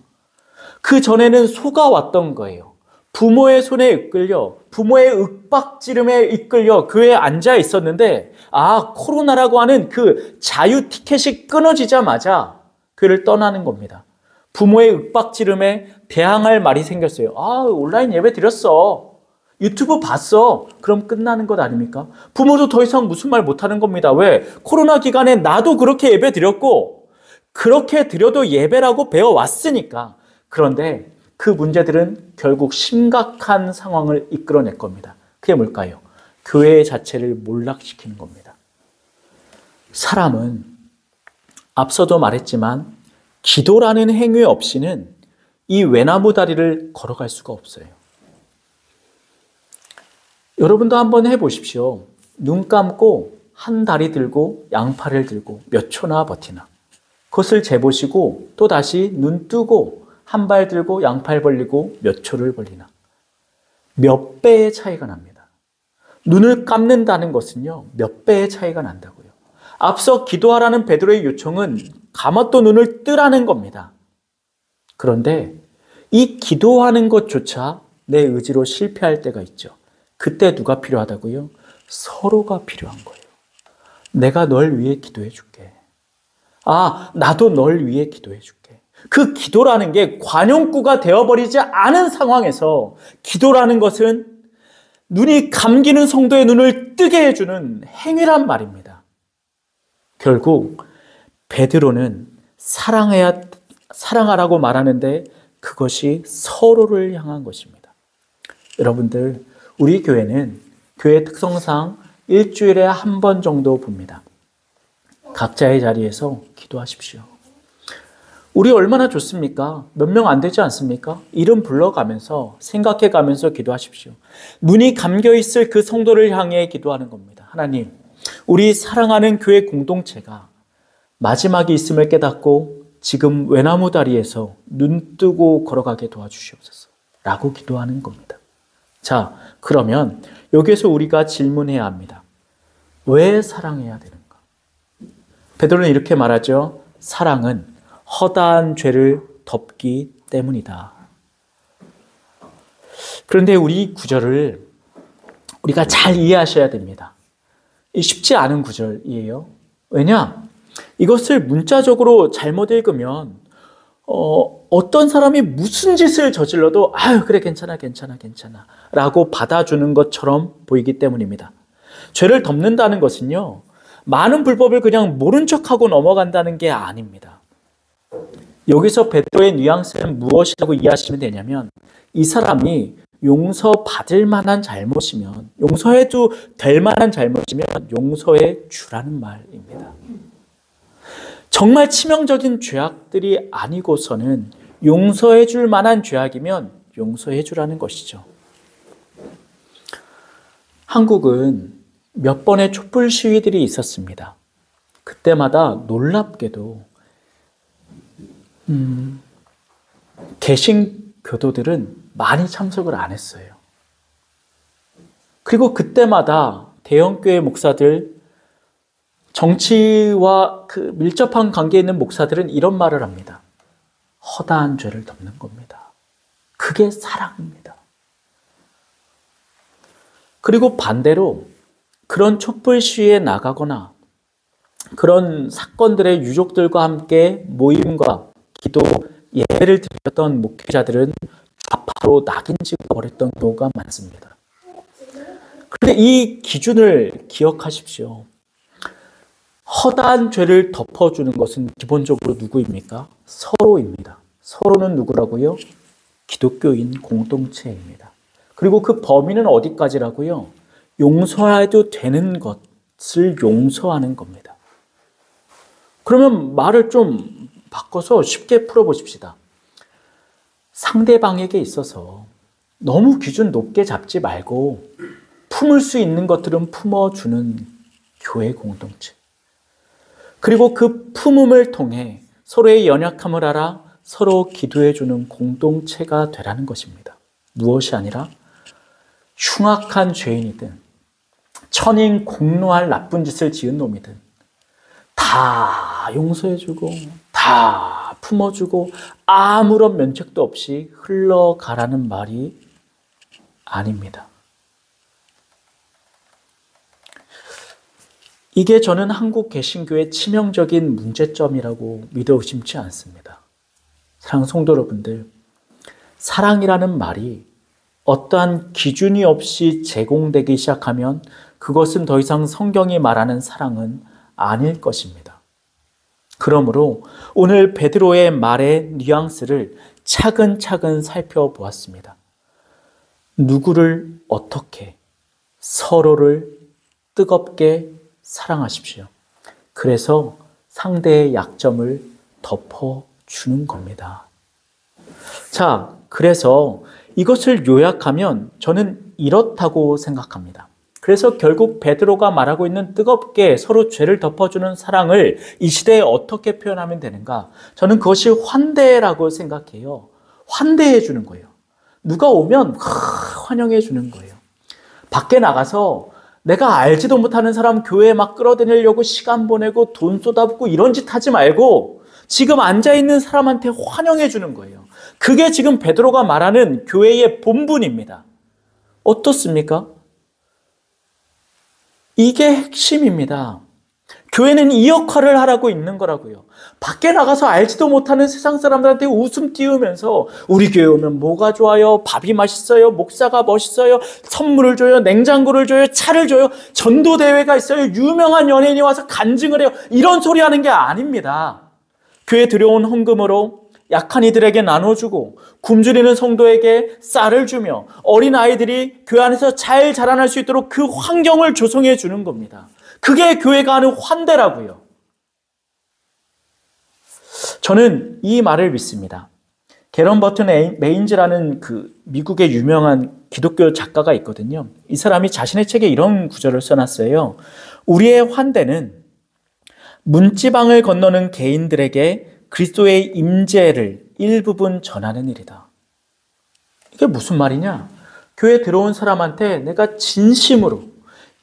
그 전에는 속아왔던 거예요. 부모의 손에 이끌려, 부모의 윽박지름에 이끌려 교회에 앉아 있었는데, 아, 코로나라고 하는 그 자유 티켓이 끊어지자마자 교회를 떠나는 겁니다. 부모의 윽박지름에 대항할 말이 생겼어요. 아, 온라인 예배 드렸어. 유튜브 봤어. 그럼 끝나는 것 아닙니까? 부모도 더 이상 무슨 말 못하는 겁니다. 왜? 코로나 기간에 나도 그렇게 예배 드렸고 그렇게 드려도 예배라고 배워왔으니까. 그런데 그 문제들은 결국 심각한 상황을 이끌어낼 겁니다. 그게 뭘까요? 교회 자체를 몰락시키는 겁니다. 사람은 앞서도 말했지만 기도라는 행위 없이는 이 외나무 다리를 걸어갈 수가 없어요. 여러분도 한번 해보십시오. 눈 감고 한 다리 들고 양팔을 들고 몇 초나 버티나. 그것을 재보시고 또 다시 눈 뜨고 한 발 들고 양팔 벌리고 몇 초를 벌리나. 몇 배의 차이가 납니다. 눈을 감는다는 것은요, 몇 배의 차이가 난다고요. 앞서 기도하라는 베드로의 요청은 감았던 눈을 뜨라는 겁니다. 그런데 이 기도하는 것조차 내 의지로 실패할 때가 있죠. 그때 누가 필요하다고요? 서로가 필요한 거예요. 내가 널 위해 기도해 줄게. 아, 나도 널 위해 기도해 줄게. 그 기도라는 게 관용구가 되어버리지 않은 상황에서 기도라는 것은 눈이 감기는 성도의 눈을 뜨게 해주는 행위란 말입니다. 결국 베드로는 사랑하라고 말하는데 그것이 서로를 향한 것입니다. 여러분들, 우리 교회는 교회 특성상 일주일에 한 번 정도 봅니다. 각자의 자리에서 기도하십시오. 우리 얼마나 좋습니까? 몇 명 안 되지 않습니까? 이름 불러가면서 생각해가면서 기도하십시오. 눈이 감겨있을 그 성도를 향해 기도하는 겁니다. 하나님, 우리 사랑하는 교회 공동체가 마지막이 있음을 깨닫고 지금 외나무 다리에서 눈 뜨고 걸어가게 도와주시옵소서 라고 기도하는 겁니다. 자, 그러면 여기에서 우리가 질문해야 합니다. 왜 사랑해야 되는가? 베드로는 이렇게 말하죠. 사랑은 허다한 죄를 덮기 때문이다. 그런데 우리 구절을 우리가 잘 이해하셔야 됩니다. 쉽지 않은 구절이에요. 왜냐? 이것을 문자적으로 잘못 읽으면 어떤 사람이 무슨 짓을 저질러도 아유 그래 괜찮아 라고 받아주는 것처럼 보이기 때문입니다. 죄를 덮는다는 것은요, 많은 불법을 그냥 모른 척하고 넘어간다는 게 아닙니다. 여기서 베드로의 뉘앙스는 무엇이라고 이해하시면 되냐면, 이 사람이 용서받을 만한 잘못이면, 용서해도 될 만한 잘못이면 용서해 주라는 말입니다. 정말 치명적인 죄악들이 아니고서는 용서해 줄 만한 죄악이면 용서해 주라는 것이죠. 한국은 몇 번의 촛불 시위들이 있었습니다. 그때마다 놀랍게도 개신교도들은 많이 참석을 안 했어요. 그리고 그때마다 대형교회 목사들, 정치와 그 밀접한 관계에 있는 목사들은 이런 말을 합니다. 허다한 죄를 덮는 겁니다. 그게 사랑입니다. 그리고 반대로 그런 촛불 시위에 나가거나 그런 사건들의 유족들과 함께 모임과 기도, 예배를 드렸던 목회자들은 좌파로 낙인 찍어버렸던 경우가 많습니다. 그런데 이 기준을 기억하십시오. 허다한 죄를 덮어주는 것은 기본적으로 누구입니까? 서로입니다. 서로는 누구라고요? 기독교인 공동체입니다. 그리고 그 범위는 어디까지라고요? 용서해도 되는 것을 용서하는 겁니다. 그러면 말을 좀 바꿔서 쉽게 풀어보십시다. 상대방에게 있어서 너무 기준 높게 잡지 말고 품을 수 있는 것들은 품어주는 교회 공동체. 그리고 그 품음을 통해 서로의 연약함을 알아 서로 기도해주는 공동체가 되라는 것입니다. 무엇이 아니라 흉악한 죄인이든 천인 공노할 나쁜 짓을 지은 놈이든 다 용서해주고 다 품어주고 아무런 면책도 없이 흘러가라는 말이 아닙니다. 이게 저는 한국 개신교의 치명적인 문제점이라고 믿어 의심치 않습니다. 사랑하는 성도 여러분들, 사랑이라는 말이 어떠한 기준이 없이 제공되기 시작하면 그것은 더 이상 성경이 말하는 사랑은 아닐 것입니다. 그러므로 오늘 베드로의 말의 뉘앙스를 차근차근 살펴보았습니다. 누구를 어떻게, 서로를 뜨겁게 사랑하십시오. 그래서 상대의 약점을 덮어주는 겁니다. 자, 그래서 이것을 요약하면 저는 이렇다고 생각합니다. 그래서 결국 베드로가 말하고 있는 뜨겁게 서로 죄를 덮어주는 사랑을 이 시대에 어떻게 표현하면 되는가? 저는 그것이 환대라고 생각해요. 환대해 주는 거예요. 누가 오면 환영해 주는 거예요. 밖에 나가서 내가 알지도 못하는 사람 교회에 막 끌어다니려고 시간 보내고 돈 쏟아붓고 이런 짓 하지 말고 지금 앉아있는 사람한테 환영해 주는 거예요. 그게 지금 베드로가 말하는 교회의 본분입니다. 어떻습니까? 이게 핵심입니다. 교회는 이 역할을 하라고 있는 거라고요. 밖에 나가서 알지도 못하는 세상 사람들한테 웃음 띄우면서 우리 교회 오면 뭐가 좋아요? 밥이 맛있어요? 목사가 멋있어요? 선물을 줘요? 냉장고를 줘요? 차를 줘요? 전도대회가 있어요? 유명한 연예인이 와서 간증을 해요? 이런 소리 하는 게 아닙니다. 교회 들여온 헌금으로 약한 이들에게 나눠주고 굶주리는 성도에게 쌀을 주며 어린아이들이 교회 안에서 잘 자라날 수 있도록 그 환경을 조성해 주는 겁니다. 그게 교회가 하는 환대라고요. 저는 이 말을 믿습니다. 게런 버튼 메인즈라는 그 미국의 유명한 기독교 작가가 있거든요. 이 사람이 자신의 책에 이런 구절을 써놨어요. 우리의 환대는 문지방을 건너는 개인들에게 그리스도의 임재를 일부분 전하는 일이다. 이게 무슨 말이냐? 교회에 들어온 사람한테 내가 진심으로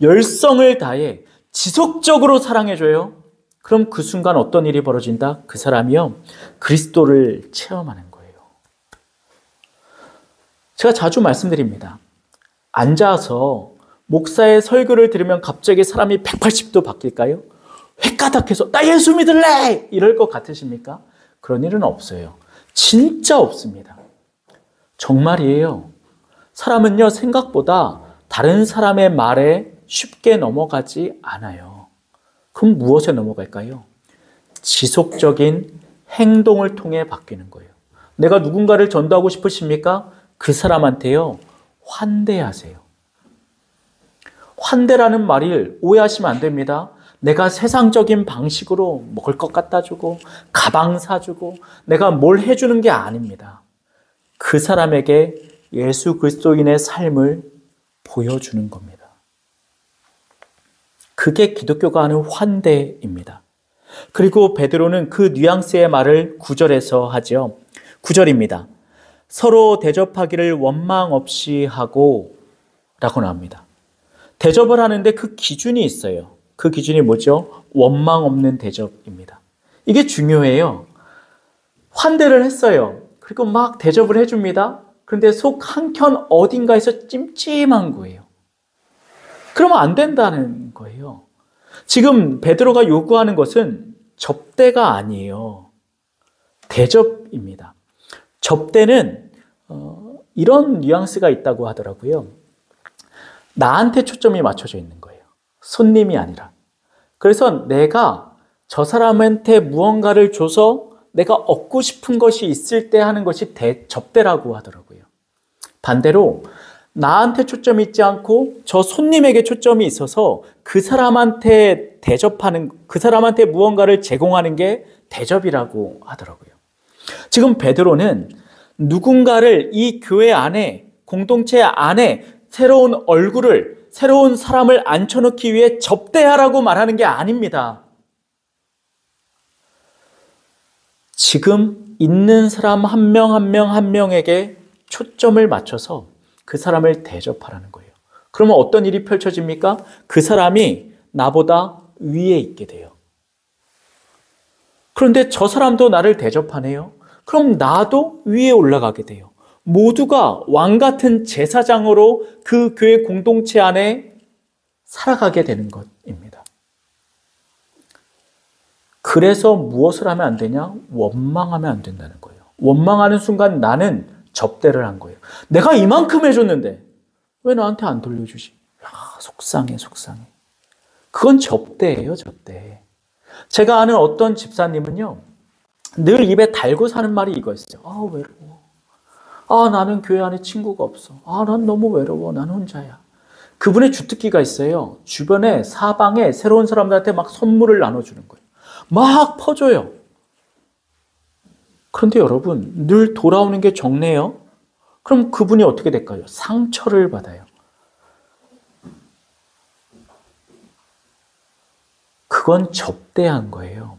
열성을 다해 지속적으로 사랑해줘요. 그럼 그 순간 어떤 일이 벌어진다? 그 사람이요, 그리스도를 체험하는 거예요. 제가 자주 말씀드립니다. 앉아서 목사의 설교를 들으면 갑자기 사람이 180도 바뀔까요? 획가닥해서 나 예수 믿을래! 이럴 것 같으십니까? 그런 일은 없어요. 진짜 없습니다. 정말이에요. 사람은요, 생각보다 다른 사람의 말에 쉽게 넘어가지 않아요. 그럼 무엇에 넘어갈까요? 지속적인 행동을 통해 바뀌는 거예요. 내가 누군가를 전도하고 싶으십니까? 그 사람한테요, 환대하세요. 환대라는 말을 오해하시면 안 됩니다. 내가 세상적인 방식으로 먹을 것 갖다 주고 가방 사주고 내가 뭘 해주는 게 아닙니다. 그 사람에게 예수 그리스도인의 삶을 보여주는 겁니다. 그게 기독교가 하는 환대입니다. 그리고 베드로는 그 뉘앙스의 말을 9절에서 하죠. 9절입니다. 서로 대접하기를 원망 없이 하고 라고 나옵니다. 대접을 하는데 그 기준이 있어요. 그 기준이 뭐죠? 원망 없는 대접입니다. 이게 중요해요. 환대를 했어요. 그리고 막 대접을 해줍니다. 그런데 속 한켠 어딘가에서 찜찜한 거예요. 그러면 안 된다는 거예요. 지금 베드로가 요구하는 것은 접대가 아니에요. 대접입니다. 접대는 이런 뉘앙스가 있다고 하더라고요. 나한테 초점이 맞춰져 있는 거예요. 손님이 아니라. 그래서 내가 저 사람한테 무언가를 줘서 내가 얻고 싶은 것이 있을 때 하는 것이 접대라고 하더라고요. 반대로 나한테 초점이 있지 않고 저 손님에게 초점이 있어서 그 사람한테 대접하는, 그 사람한테 무언가를 제공하는 게 대접이라고 하더라고요. 지금 베드로는 누군가를 이 교회 안에, 공동체 안에 새로운 얼굴을, 새로운 사람을 앉혀놓기 위해 접대하라고 말하는 게 아닙니다. 지금 있는 사람 한 명 한 명 한 명에게 초점을 맞춰서 그 사람을 대접하라는 거예요. 그러면 어떤 일이 펼쳐집니까? 그 사람이 나보다 위에 있게 돼요. 그런데 저 사람도 나를 대접하네요. 그럼 나도 위에 올라가게 돼요. 모두가 왕 같은 제사장으로 그 교회 공동체 안에 살아가게 되는 것입니다. 그래서 무엇을 하면 안 되냐? 원망하면 안 된다는 거예요. 원망하는 순간 나는 접대를 한 거예요. 내가 이만큼 해줬는데 왜 나한테 안 돌려주지? 야, 속상해, 속상해. 그건 접대예요, 접대. 제가 아는 어떤 집사님은요, 늘 입에 달고 사는 말이 이거였어요. 아, 외로워. 아, 나는 교회 안에 친구가 없어. 아, 난 너무 외로워. 난 혼자야. 그분의 주특기가 있어요. 주변에 사방에 새로운 사람들한테 막 선물을 나눠주는 거예요. 막 퍼줘요. 그런데 여러분, 늘 돌아오는 게 적네요. 그럼 그분이 어떻게 될까요? 상처를 받아요. 그건 접대한 거예요.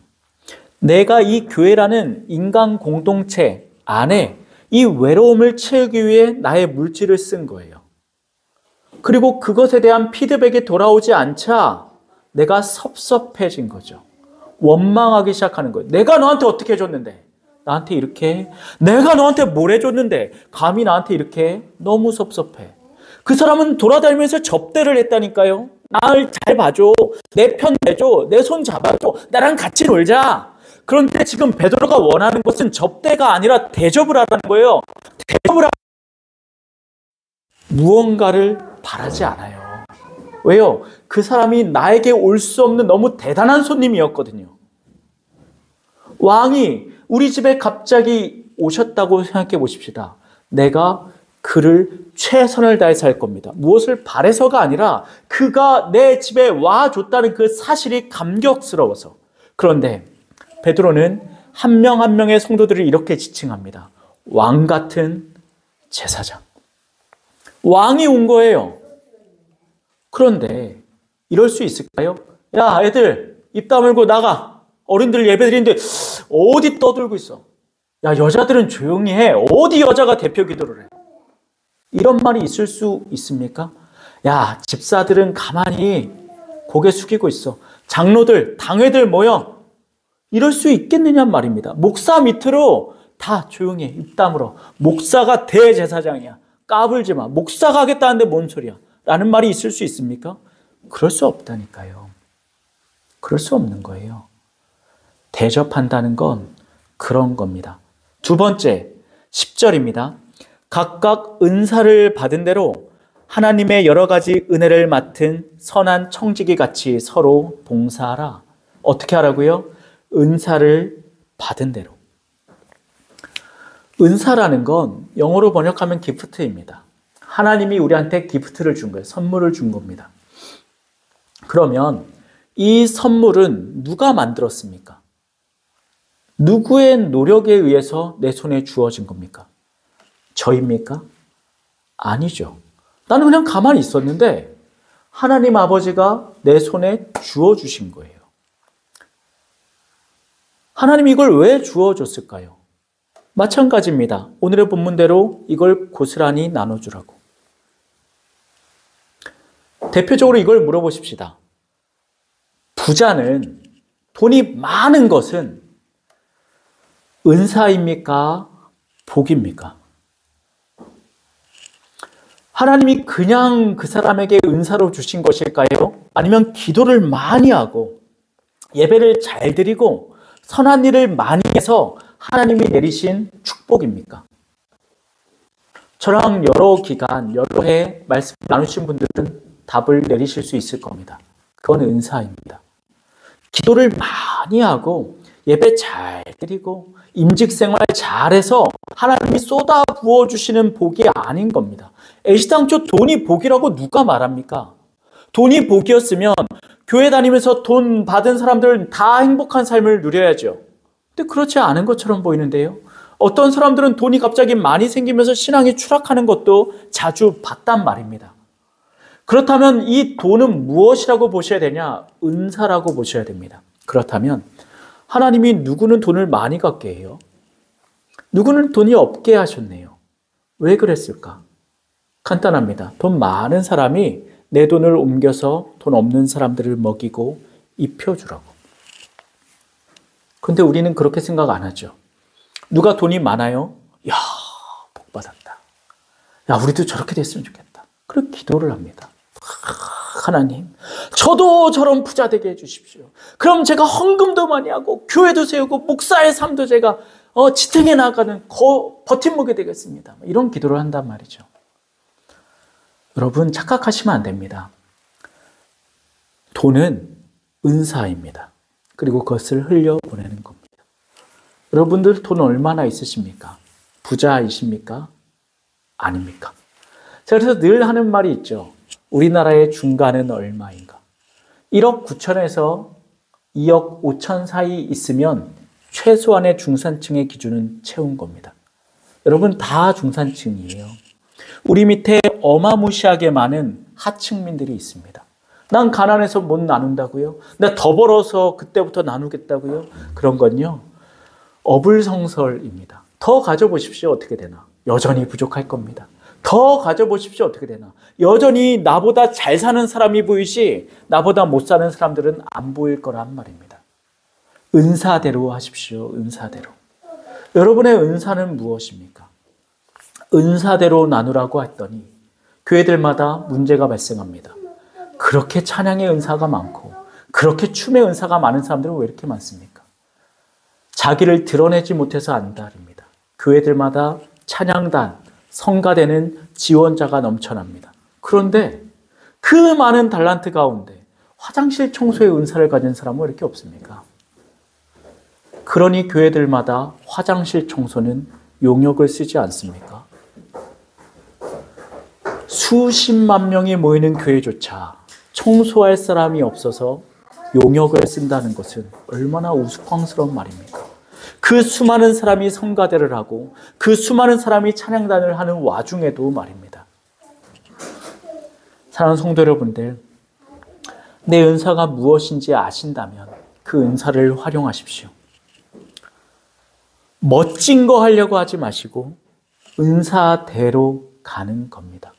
내가 이 교회라는 인간 공동체 안에 이 외로움을 채우기 위해 나의 물질을 쓴 거예요. 그리고 그것에 대한 피드백이 돌아오지 않자 내가 섭섭해진 거죠. 원망하기 시작하는 거예요. 내가 너한테 어떻게 해줬는데? 나한테 이렇게? 내가 너한테 뭘 해줬는데? 감히 나한테 이렇게? 너무 섭섭해. 그 사람은 돌아다니면서 접대를 했다니까요. 나를 잘 봐줘. 내 편 내줘. 내 손 잡아줘. 나랑 같이 놀자. 그런데 지금 베드로가 원하는 것은 접대가 아니라 대접을 하라는 거예요. 대접을 무언가를 바라지 않아요. 왜요? 그 사람이 나에게 올 수 없는 너무 대단한 손님이었거든요. 왕이 우리 집에 갑자기 오셨다고 생각해 보십시다. 내가 그를 최선을 다해서 할 겁니다. 무엇을 바래서가 아니라 그가 내 집에 와줬다는 그 사실이 감격스러워서. 그런데 베드로는 한 명 한 명의 성도들을 이렇게 지칭합니다. 왕 같은 제사장. 왕이 온 거예요. 그런데 이럴 수 있을까요? 야, 애들 입 다물고 나가. 어른들 예배드리는데 어디 떠들고 있어. 야, 여자들은 조용히 해. 어디 여자가 대표 기도를 해. 이런 말이 있을 수 있습니까? 야, 집사들은 가만히 고개 숙이고 있어. 장로들, 당회들 모여. 이럴 수 있겠느냐 말입니다. 목사 밑으로 다 조용히 해. 입 다물어. 목사가 대제사장이야. 까불지 마. 목사가 하겠다는데 뭔 소리야. 라는 말이 있을 수 있습니까? 그럴 수 없다니까요. 그럴 수 없는 거예요. 대접한다는 건 그런 겁니다. 두 번째, 10절입니다. 각각 은사를 받은 대로 하나님의 여러 가지 은혜를 맡은 선한 청지기 같이 서로 봉사하라. 어떻게 하라고요? 은사를 받은 대로. 은사라는 건 영어로 번역하면 기프트입니다. 하나님이 우리한테 기프트를 준 거예요. 선물을 준 겁니다. 그러면 이 선물은 누가 만들었습니까? 누구의 노력에 의해서 내 손에 주어진 겁니까? 저입니까? 아니죠. 나는 그냥 가만히 있었는데 하나님 아버지가 내 손에 주어주신 거예요. 하나님이 이걸 왜 주어줬을까요? 마찬가지입니다. 오늘의 본문대로 이걸 고스란히 나눠주라고. 대표적으로 이걸 물어보십시다. 부자는, 돈이 많은 것은 은사입니까? 복입니까? 하나님이 그냥 그 사람에게 은사로 주신 것일까요? 아니면 기도를 많이 하고 예배를 잘 드리고 선한 일을 많이 해서 하나님이 내리신 축복입니까? 저랑 여러 기간, 여러 해 말씀 나누신 분들은 답을 내리실 수 있을 겁니다. 그건 은사입니다. 기도를 많이 하고 예배 잘 드리고 임직생활 잘해서 하나님이 쏟아 부어주시는 복이 아닌 겁니다. 애시당초 돈이 복이라고 누가 말합니까? 돈이 복이었으면 교회 다니면서 돈 받은 사람들은 다 행복한 삶을 누려야죠. 근데 그렇지 않은 것처럼 보이는데요. 어떤 사람들은 돈이 갑자기 많이 생기면서 신앙이 추락하는 것도 자주 봤단 말입니다. 그렇다면 이 돈은 무엇이라고 보셔야 되냐? 은사라고 보셔야 됩니다. 그렇다면 하나님이 누구는 돈을 많이 갖게 해요? 누구는 돈이 없게 하셨네요. 왜 그랬을까? 간단합니다. 돈 많은 사람이 내 돈을 옮겨서 돈 없는 사람들을 먹이고 입혀주라고. 근데 우리는 그렇게 생각 안 하죠. 누가 돈이 많아요? 야, 복 받았다. 야, 우리도 저렇게 됐으면 좋겠다. 그렇게 기도를 합니다. 하나님, 저도 저런 부자 되게 해주십시오. 그럼 제가 헌금도 많이 하고 교회도 세우고 목사의 삶도 제가 지탱해 나가는 버팀목이 되겠습니다. 이런 기도를 한단 말이죠. 여러분 착각하시면 안 됩니다. 돈은 은사입니다. 그리고 그것을 흘려보내는 겁니다. 여러분들 돈 얼마나 있으십니까? 부자이십니까? 아닙니까? 자, 그래서 늘 하는 말이 있죠. 우리나라의 중간은 얼마인가? 1억 9천에서 2억 5천 사이 있으면 최소한의 중산층의 기준은 채운 겁니다. 여러분 다 중산층이에요. 우리 밑에 어마무시하게 많은 하층민들이 있습니다. 난 가난해서 못 나눈다고요? 나 더 벌어서 그때부터 나누겠다고요? 그런 건요. 어불성설입니다. 더 가져보십시오. 어떻게 되나? 여전히 부족할 겁니다. 더 가져보십시오. 어떻게 되나? 여전히 나보다 잘 사는 사람이 보이지 나보다 못 사는 사람들은 안 보일 거란 말입니다. 은사대로 하십시오. 은사대로. 여러분의 은사는 무엇입니까? 은사대로 나누라고 했더니 교회들마다 문제가 발생합니다. 그렇게 찬양의 은사가 많고 그렇게 춤의 은사가 많은 사람들은 왜 이렇게 많습니까? 자기를 드러내지 못해서 안달입니다. 교회들마다 찬양단, 성가대는 지원자가 넘쳐납니다. 그런데 그 많은 달란트 가운데 화장실 청소의 은사를 가진 사람은 왜 이렇게 없습니까? 그러니 교회들마다 화장실 청소는 용역을 쓰지 않습니까? 수십만 명이 모이는 교회조차 청소할 사람이 없어서 용역을 쓴다는 것은 얼마나 우스꽝스러운 말입니까? 그 수많은 사람이 성가대를 하고 그 수많은 사람이 찬양단을 하는 와중에도 말입니다. 사랑하는 성도 여러분들, 내 은사가 무엇인지 아신다면 그 은사를 활용하십시오. 멋진 거 하려고 하지 마시고 은사대로 가는 겁니다.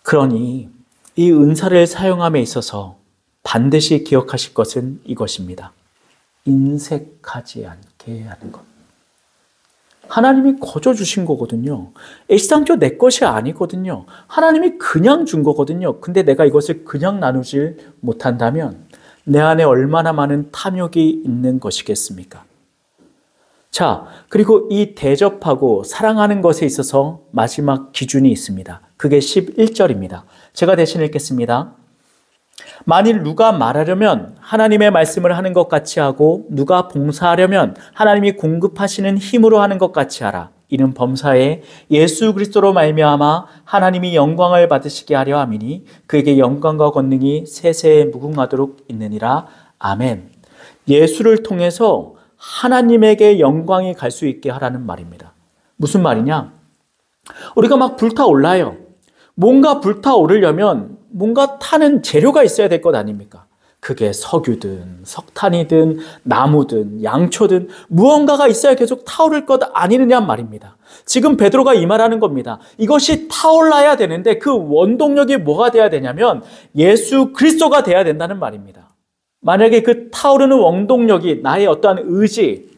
그러니 이 은사를 사용함에 있어서 반드시 기억하실 것은 이것입니다. 인색하지 않게 하는 것. 하나님이 거저 주신 거거든요. 애시당초 내 것이 아니거든요. 하나님이 그냥 준 거거든요. 근데 내가 이것을 그냥 나누질 못한다면 내 안에 얼마나 많은 탐욕이 있는 것이겠습니까? 자, 그리고 이 대접하고 사랑하는 것에 있어서 마지막 기준이 있습니다. 그게 11절입니다. 제가 대신 읽겠습니다. 만일 누가 말하려면 하나님의 말씀을 하는 것 같이 하고 누가 봉사하려면 하나님이 공급하시는 힘으로 하는 것 같이 하라. 이는 범사에 예수 그리스도로 말미암아 하나님이 영광을 받으시게 하려 함이니 그에게 영광과 권능이 세세에 무궁하도록 있느니라. 아멘. 예수를 통해서 하나님에게 영광이 갈 수 있게 하라는 말입니다. 무슨 말이냐? 우리가 막 불타올라요. 뭔가 불타오르려면 뭔가 타는 재료가 있어야 될 것 아닙니까? 그게 석유든 석탄이든 나무든 양초든 무언가가 있어야 계속 타오를 것 아니느냐 말입니다. 지금 베드로가 이 말하는 겁니다. 이것이 타올라야 되는데 그 원동력이 뭐가 돼야 되냐면 예수 그리스도가 돼야 된다는 말입니다. 만약에 그 타오르는 원동력이 나의 어떠한 의지,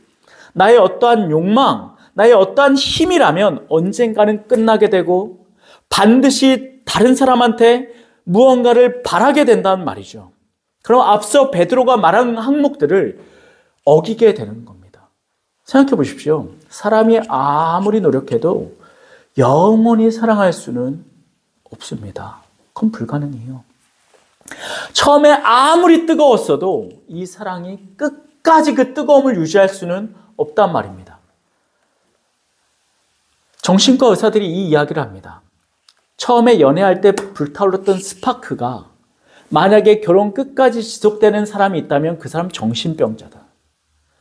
나의 어떠한 욕망, 나의 어떠한 힘이라면 언젠가는 끝나게 되고 반드시 다른 사람한테 무언가를 바라게 된다는 말이죠. 그럼 앞서 베드로가 말한 항목들을 어기게 되는 겁니다. 생각해 보십시오. 사람이 아무리 노력해도 영원히 사랑할 수는 없습니다. 그건 불가능해요. 처음에 아무리 뜨거웠어도 이 사랑이 끝까지 그 뜨거움을 유지할 수는 없단 말입니다. 정신과 의사들이 이 이야기를 합니다. 처음에 연애할 때 불타올랐던 스파크가 만약에 결혼 끝까지 지속되는 사람이 있다면 그 사람 정신병자다.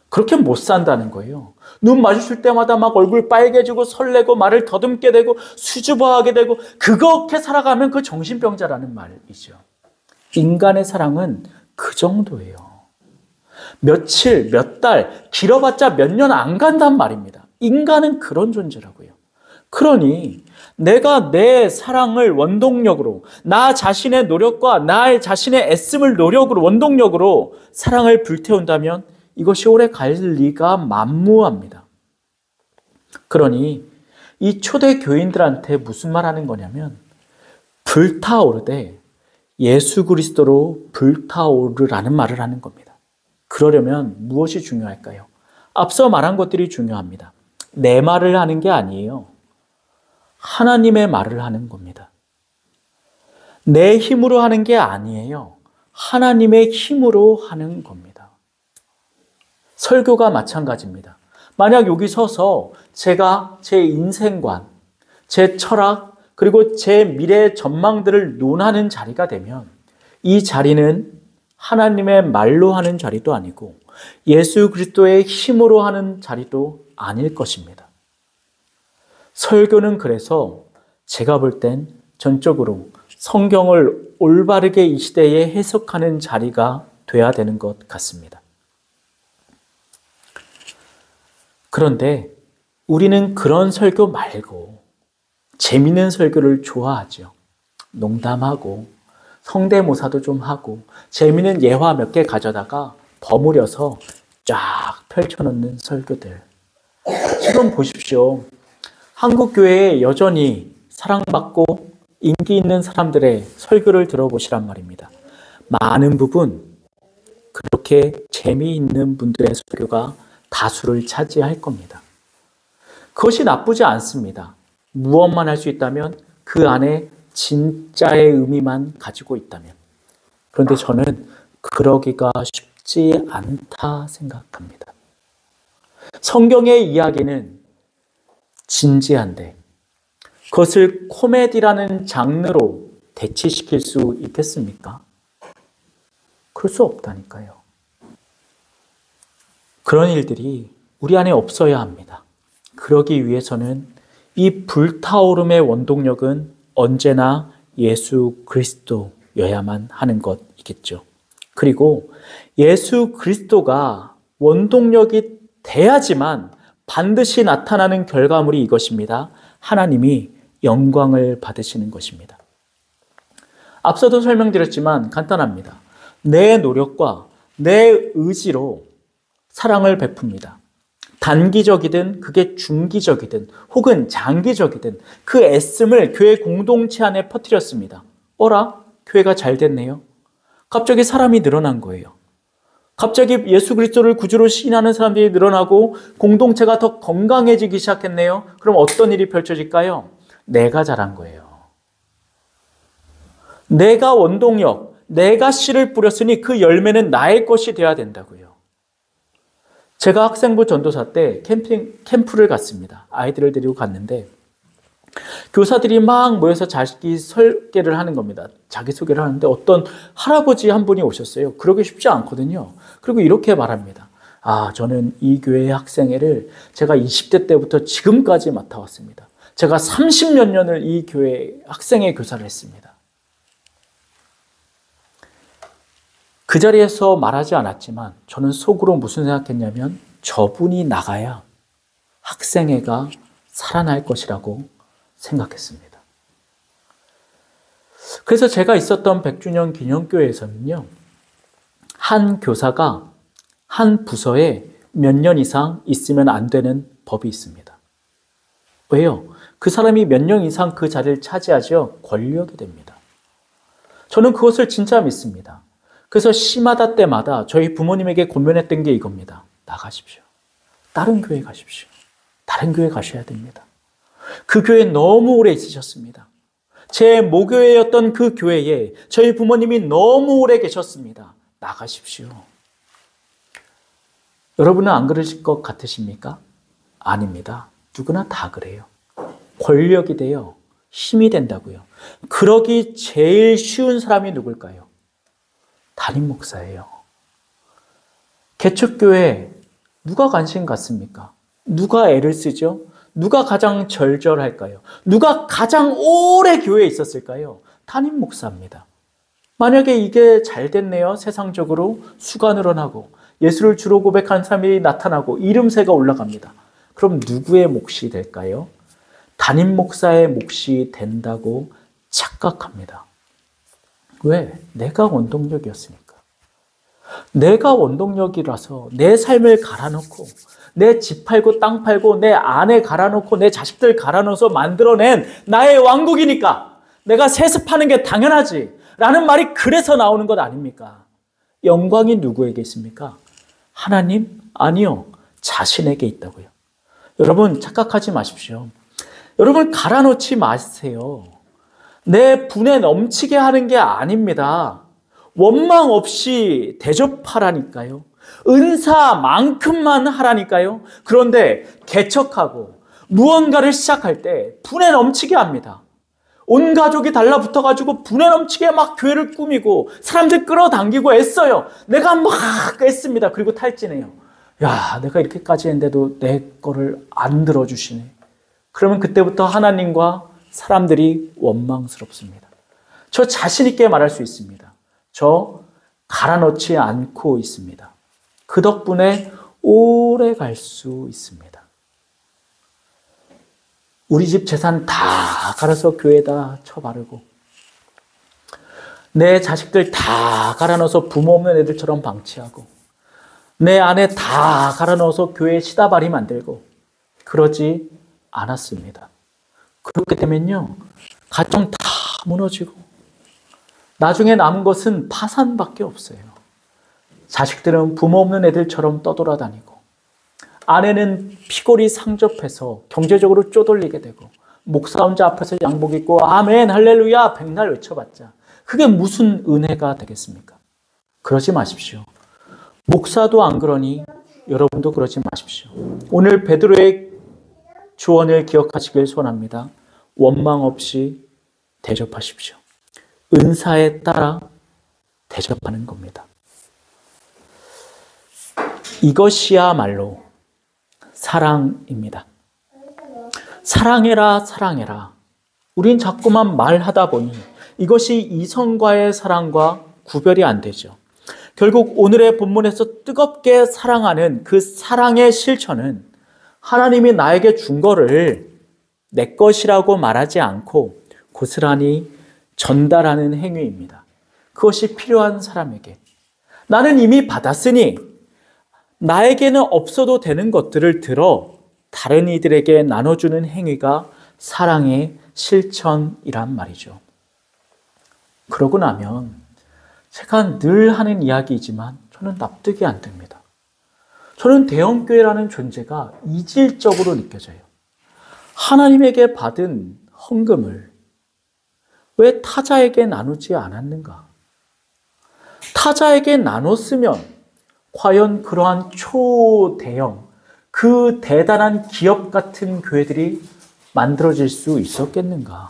그렇게 못 산다는 거예요. 눈 마주칠 때마다 막 얼굴 빨개지고 설레고 말을 더듬게 되고 수줍어하게 되고 그렇게 살아가면 그 정신병자라는 말이죠. 인간의 사랑은 그 정도예요. 며칠, 몇 달, 길어봤자 몇 년 안 간단 말입니다. 인간은 그런 존재라고요. 그러니 내가 내 사랑을 원동력으로, 나 자신의 노력과 나 자신의 애씀을 노력으로, 원동력으로 사랑을 불태운다면 이것이 오래 갈 리가 만무합니다. 그러니 이 초대 교인들한테 무슨 말 하는 거냐면 불타오르되 예수 그리스도로 불타오르라는 말을 하는 겁니다. 그러려면 무엇이 중요할까요? 앞서 말한 것들이 중요합니다. 내 말을 하는 게 아니에요. 하나님의 말을 하는 겁니다. 내 힘으로 하는 게 아니에요. 하나님의 힘으로 하는 겁니다. 설교가 마찬가지입니다. 만약 여기 서서 제가 제 인생관, 제 철학, 그리고 제 미래의 전망들을 논하는 자리가 되면 이 자리는 하나님의 말로 하는 자리도 아니고 예수 그리스도의 힘으로 하는 자리도 아닐 것입니다. 설교는 그래서 제가 볼 땐 전적으로 성경을 올바르게 이 시대에 해석하는 자리가 돼야 되는 것 같습니다. 그런데 우리는 그런 설교 말고 재미있는 설교를 좋아하죠. 농담하고 성대모사도 좀 하고 재미있는 예화 몇 개 가져다가 버무려서 쫙 펼쳐놓는 설교들. 지금 보십시오. 한국 교회에 여전히 사랑받고 인기 있는 사람들의 설교를 들어보시란 말입니다. 많은 부분 그렇게 재미있는 분들의 설교가 다수를 차지할 겁니다. 그것이 나쁘지 않습니다. 무엇만 할 수 있다면 그 안에 진짜의 의미만 가지고 있다면. 그런데 저는 그러기가 쉽지 않다 생각합니다. 성경의 이야기는 진지한데 그것을 코미디라는 장르로 대치시킬 수 있겠습니까? 그럴 수 없다니까요. 그런 일들이 우리 안에 없어야 합니다. 그러기 위해서는 이 불타오름의 원동력은 언제나 예수 그리스도여야만 하는 것이겠죠. 그리고 예수 그리스도가 원동력이 돼야지만 반드시 나타나는 결과물이 이것입니다. 하나님이 영광을 받으시는 것입니다. 앞서도 설명드렸지만 간단합니다. 내 노력과 내 의지로 사랑을 베풉니다. 단기적이든 그게 중기적이든 혹은 장기적이든 그 애씀을 교회 공동체 안에 퍼뜨렸습니다. 어라? 교회가 잘 됐네요. 갑자기 사람이 늘어난 거예요. 갑자기 예수 그리스도를 구주로 시인하는 사람들이 늘어나고 공동체가 더 건강해지기 시작했네요. 그럼 어떤 일이 펼쳐질까요? 내가 잘한 거예요. 내가 원동력, 내가 씨를 뿌렸으니 그 열매는 나의 것이 되어야 된다고요. 제가 학생부 전도사 때 캠프를 갔습니다. 아이들을 데리고 갔는데 교사들이 막 모여서 자기 설계를 하는 겁니다. 자기소개를 하는데 어떤 할아버지 한 분이 오셨어요. 그러기 쉽지 않거든요. 그리고 이렇게 말합니다. 저는 이 교회의 학생회를 제가 20대 때부터 지금까지 맡아왔습니다. 제가 30몇 년을 이 교회 학생회 교사를 했습니다. 그 자리에서 말하지 않았지만 저는 속으로 무슨 생각했냐면 저분이 나가야 학생회가 살아날 것이라고 생각했습니다. 그래서 제가 있었던 100주년 기념교회에서는요, 한 교사가 한 부서에 몇 년 이상 있으면 안 되는 법이 있습니다. 왜요? 그 사람이 몇 년 이상 그 자리를 차지하죠? 권력이 됩니다. 저는 그것을 진짜 믿습니다. 그래서 시마다 때마다 저희 부모님에게 권면했던 게 이겁니다. 나가십시오. 다른 교회 가십시오. 다른 교회 가셔야 됩니다. 그 교회에 너무 오래 있으셨습니다. 제 모교회였던 그 교회에 저희 부모님이 너무 오래 계셨습니다. 나가십시오. 여러분은 안 그러실 것 같으십니까? 아닙니다. 누구나 다 그래요. 권력이 돼요. 힘이 된다고요. 그러기 제일 쉬운 사람이 누굴까요? 담임 목사예요. 개척교회 누가 관심 갖습니까? 누가 애를 쓰죠? 누가 가장 절절할까요? 누가 가장 오래 교회에 있었을까요? 담임 목사입니다. 만약에 이게 잘 됐네요. 세상적으로 수가 늘어나고 예수를 주로 고백하는 사람이 나타나고 이름새가 올라갑니다. 그럼 누구의 몫이 될까요? 담임 목사의 몫이 된다고 착각합니다. 왜? 내가 원동력이었으니까. 내가 원동력이라서 내 삶을 갈아놓고 내 집 팔고 땅 팔고 내 아내 갈아놓고 내 자식들 갈아넣어서 만들어낸 나의 왕국이니까 내가 세습하는 게 당연하지 라는 말이 그래서 나오는 것 아닙니까? 영광이 누구에게 있습니까? 하나님? 아니요. 자신에게 있다고요. 여러분 착각하지 마십시오. 여러분 갈아놓지 마세요. 내 분에 넘치게 하는 게 아닙니다. 원망 없이 대접하라니까요. 은사만큼만 하라니까요. 그런데 개척하고 무언가를 시작할 때 분에 넘치게 합니다. 온 가족이 달라붙어가지고 분에 넘치게 막 교회를 꾸미고 사람들 끌어당기고 애써요. 내가 막 애씁니다. 그리고 탈진해요. 야, 내가 이렇게까지 했는데도 내 거를 안 들어주시네. 그러면 그때부터 하나님과 사람들이 원망스럽습니다. 저 자신 있게 말할 수 있습니다. 저 갈아넣지 않고 있습니다. 그 덕분에 오래 갈 수 있습니다. 우리 집 재산 다 갈아서 교회에다 쳐바르고 내 자식들 다 갈아넣어서 부모 없는 애들처럼 방치하고 내 아내 다 갈아넣어서 교회에 시다발이 만들고 그러지 않았습니다. 그렇게 되면요 가정 다 무너지고 나중에 남은 것은 파산밖에 없어요. 자식들은 부모 없는 애들처럼 떠돌아다니고 아내는 피골이 상접해서 경제적으로 쪼돌리게 되고 목사 혼자 앞에서 양복 입고 아멘 할렐루야 백날 외쳐봤자 그게 무슨 은혜가 되겠습니까? 그러지 마십시오. 목사도 안 그러니 여러분도 그러지 마십시오. 오늘 베드로의 조언을 기억하시길 소원합니다. 원망 없이 대접하십시오. 은사에 따라 대접하는 겁니다. 이것이야말로 사랑입니다. 사랑해라, 사랑해라. 우린 자꾸만 말하다 보니 이것이 이성과의 사랑과 구별이 안 되죠. 결국 오늘의 본문에서 뜨겁게 사랑하는 그 사랑의 실천은 하나님이 나에게 준 거를 내 것이라고 말하지 않고 고스란히 전달하는 행위입니다. 그것이 필요한 사람에게. 나는 이미 받았으니 나에게는 없어도 되는 것들을 들어 다른 이들에게 나눠주는 행위가 사랑의 실천이란 말이죠. 그러고 나면 제가 늘 하는 이야기이지만 저는 납득이 안 됩니다. 저는 대형교회라는 존재가 이질적으로 느껴져요. 하나님에게 받은 헌금을 왜 타자에게 나누지 않았는가? 타자에게 나눴으면 과연 그러한 초대형, 그 대단한 기업 같은 교회들이 만들어질 수 있었겠는가?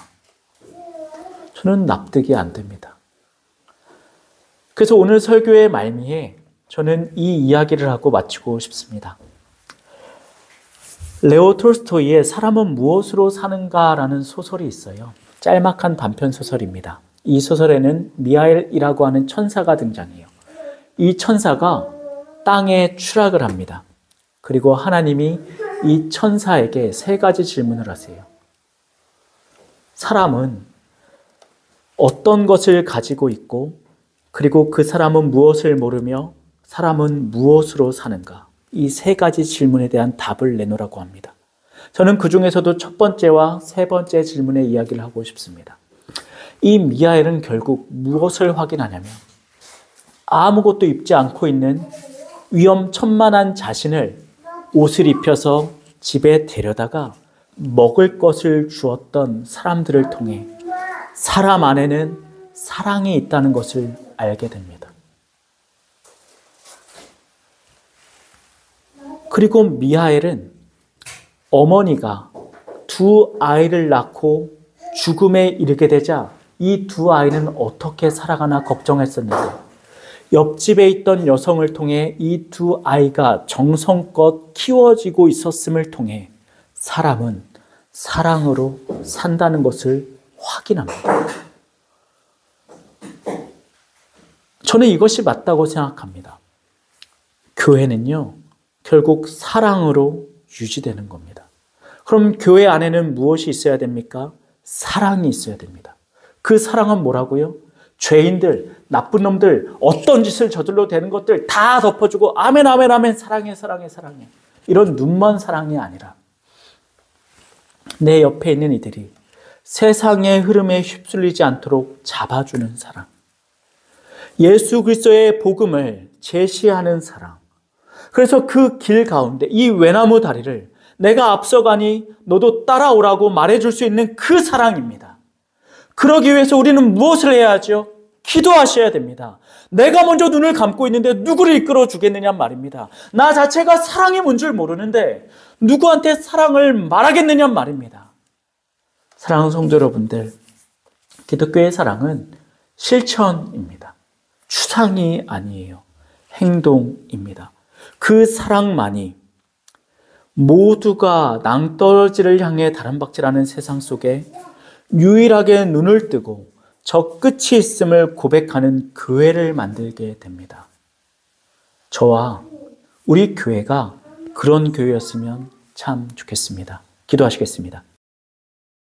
저는 납득이 안 됩니다. 그래서 오늘 설교의 말미에 저는 이 이야기를 하고 마치고 싶습니다. 레오 톨스토이의 사람은 무엇으로 사는가라는 소설이 있어요. 짤막한 단편 소설입니다. 이 소설에는 미하엘이라고 하는 천사가 등장해요. 이 천사가 땅에 추락을 합니다. 그리고 하나님이 이 천사에게 세 가지 질문을 하세요. 사람은 어떤 것을 가지고 있고 그리고 그 사람은 무엇을 모르며 사람은 무엇으로 사는가? 이 세 가지 질문에 대한 답을 내놓으라고 합니다. 저는 그 중에서도 첫 번째와 세 번째 질문의 이야기를 하고 싶습니다. 이 미하엘은 결국 무엇을 확인하냐면 아무것도 입지 않고 있는 위험천만한 자신을 옷을 입혀서 집에 데려다가 먹을 것을 주었던 사람들을 통해 사람 안에는 사랑이 있다는 것을 알게 됩니다. 그리고 미하엘은 어머니가 두 아이를 낳고 죽음에 이르게 되자 이 두 아이는 어떻게 살아가나 걱정했었는데 옆집에 있던 여성을 통해 이 두 아이가 정성껏 키워지고 있었음을 통해 사람은 사랑으로 산다는 것을 확인합니다. 저는 이것이 맞다고 생각합니다. 교회는요, 결국 사랑으로 유지되는 겁니다. 그럼 교회 안에는 무엇이 있어야 됩니까? 사랑이 있어야 됩니다. 그 사랑은 뭐라고요? 죄인들, 나쁜 놈들, 어떤 짓을 저질러 되는 것들 다 덮어주고 아멘, 아멘, 아멘, 사랑해, 사랑해, 사랑해. 이런 눈먼 사랑이 아니라 내 옆에 있는 이들이 세상의 흐름에 휩쓸리지 않도록 잡아주는 사랑. 예수 그리스도의 복음을 제시하는 사랑. 그래서 그 길 가운데 이 외나무 다리를 내가 앞서가니 너도 따라오라고 말해줄 수 있는 그 사랑입니다. 그러기 위해서 우리는 무엇을 해야 하죠? 기도하셔야 됩니다. 내가 먼저 눈을 감고 있는데 누구를 이끌어 주겠느냐 말입니다. 나 자체가 사랑이 뭔 줄 모르는데 누구한테 사랑을 말하겠느냐 말입니다. 사랑하는 성도 여러분들, 기독교의 사랑은 실천입니다. 추상이 아니에요. 행동입니다. 그 사랑만이 모두가 낭떠러지를 향해 다람박질하는 세상 속에 유일하게 눈을 뜨고 저 끝이 있음을 고백하는 교회를 만들게 됩니다. 저와 우리 교회가 그런 교회였으면 참 좋겠습니다. 기도하시겠습니다.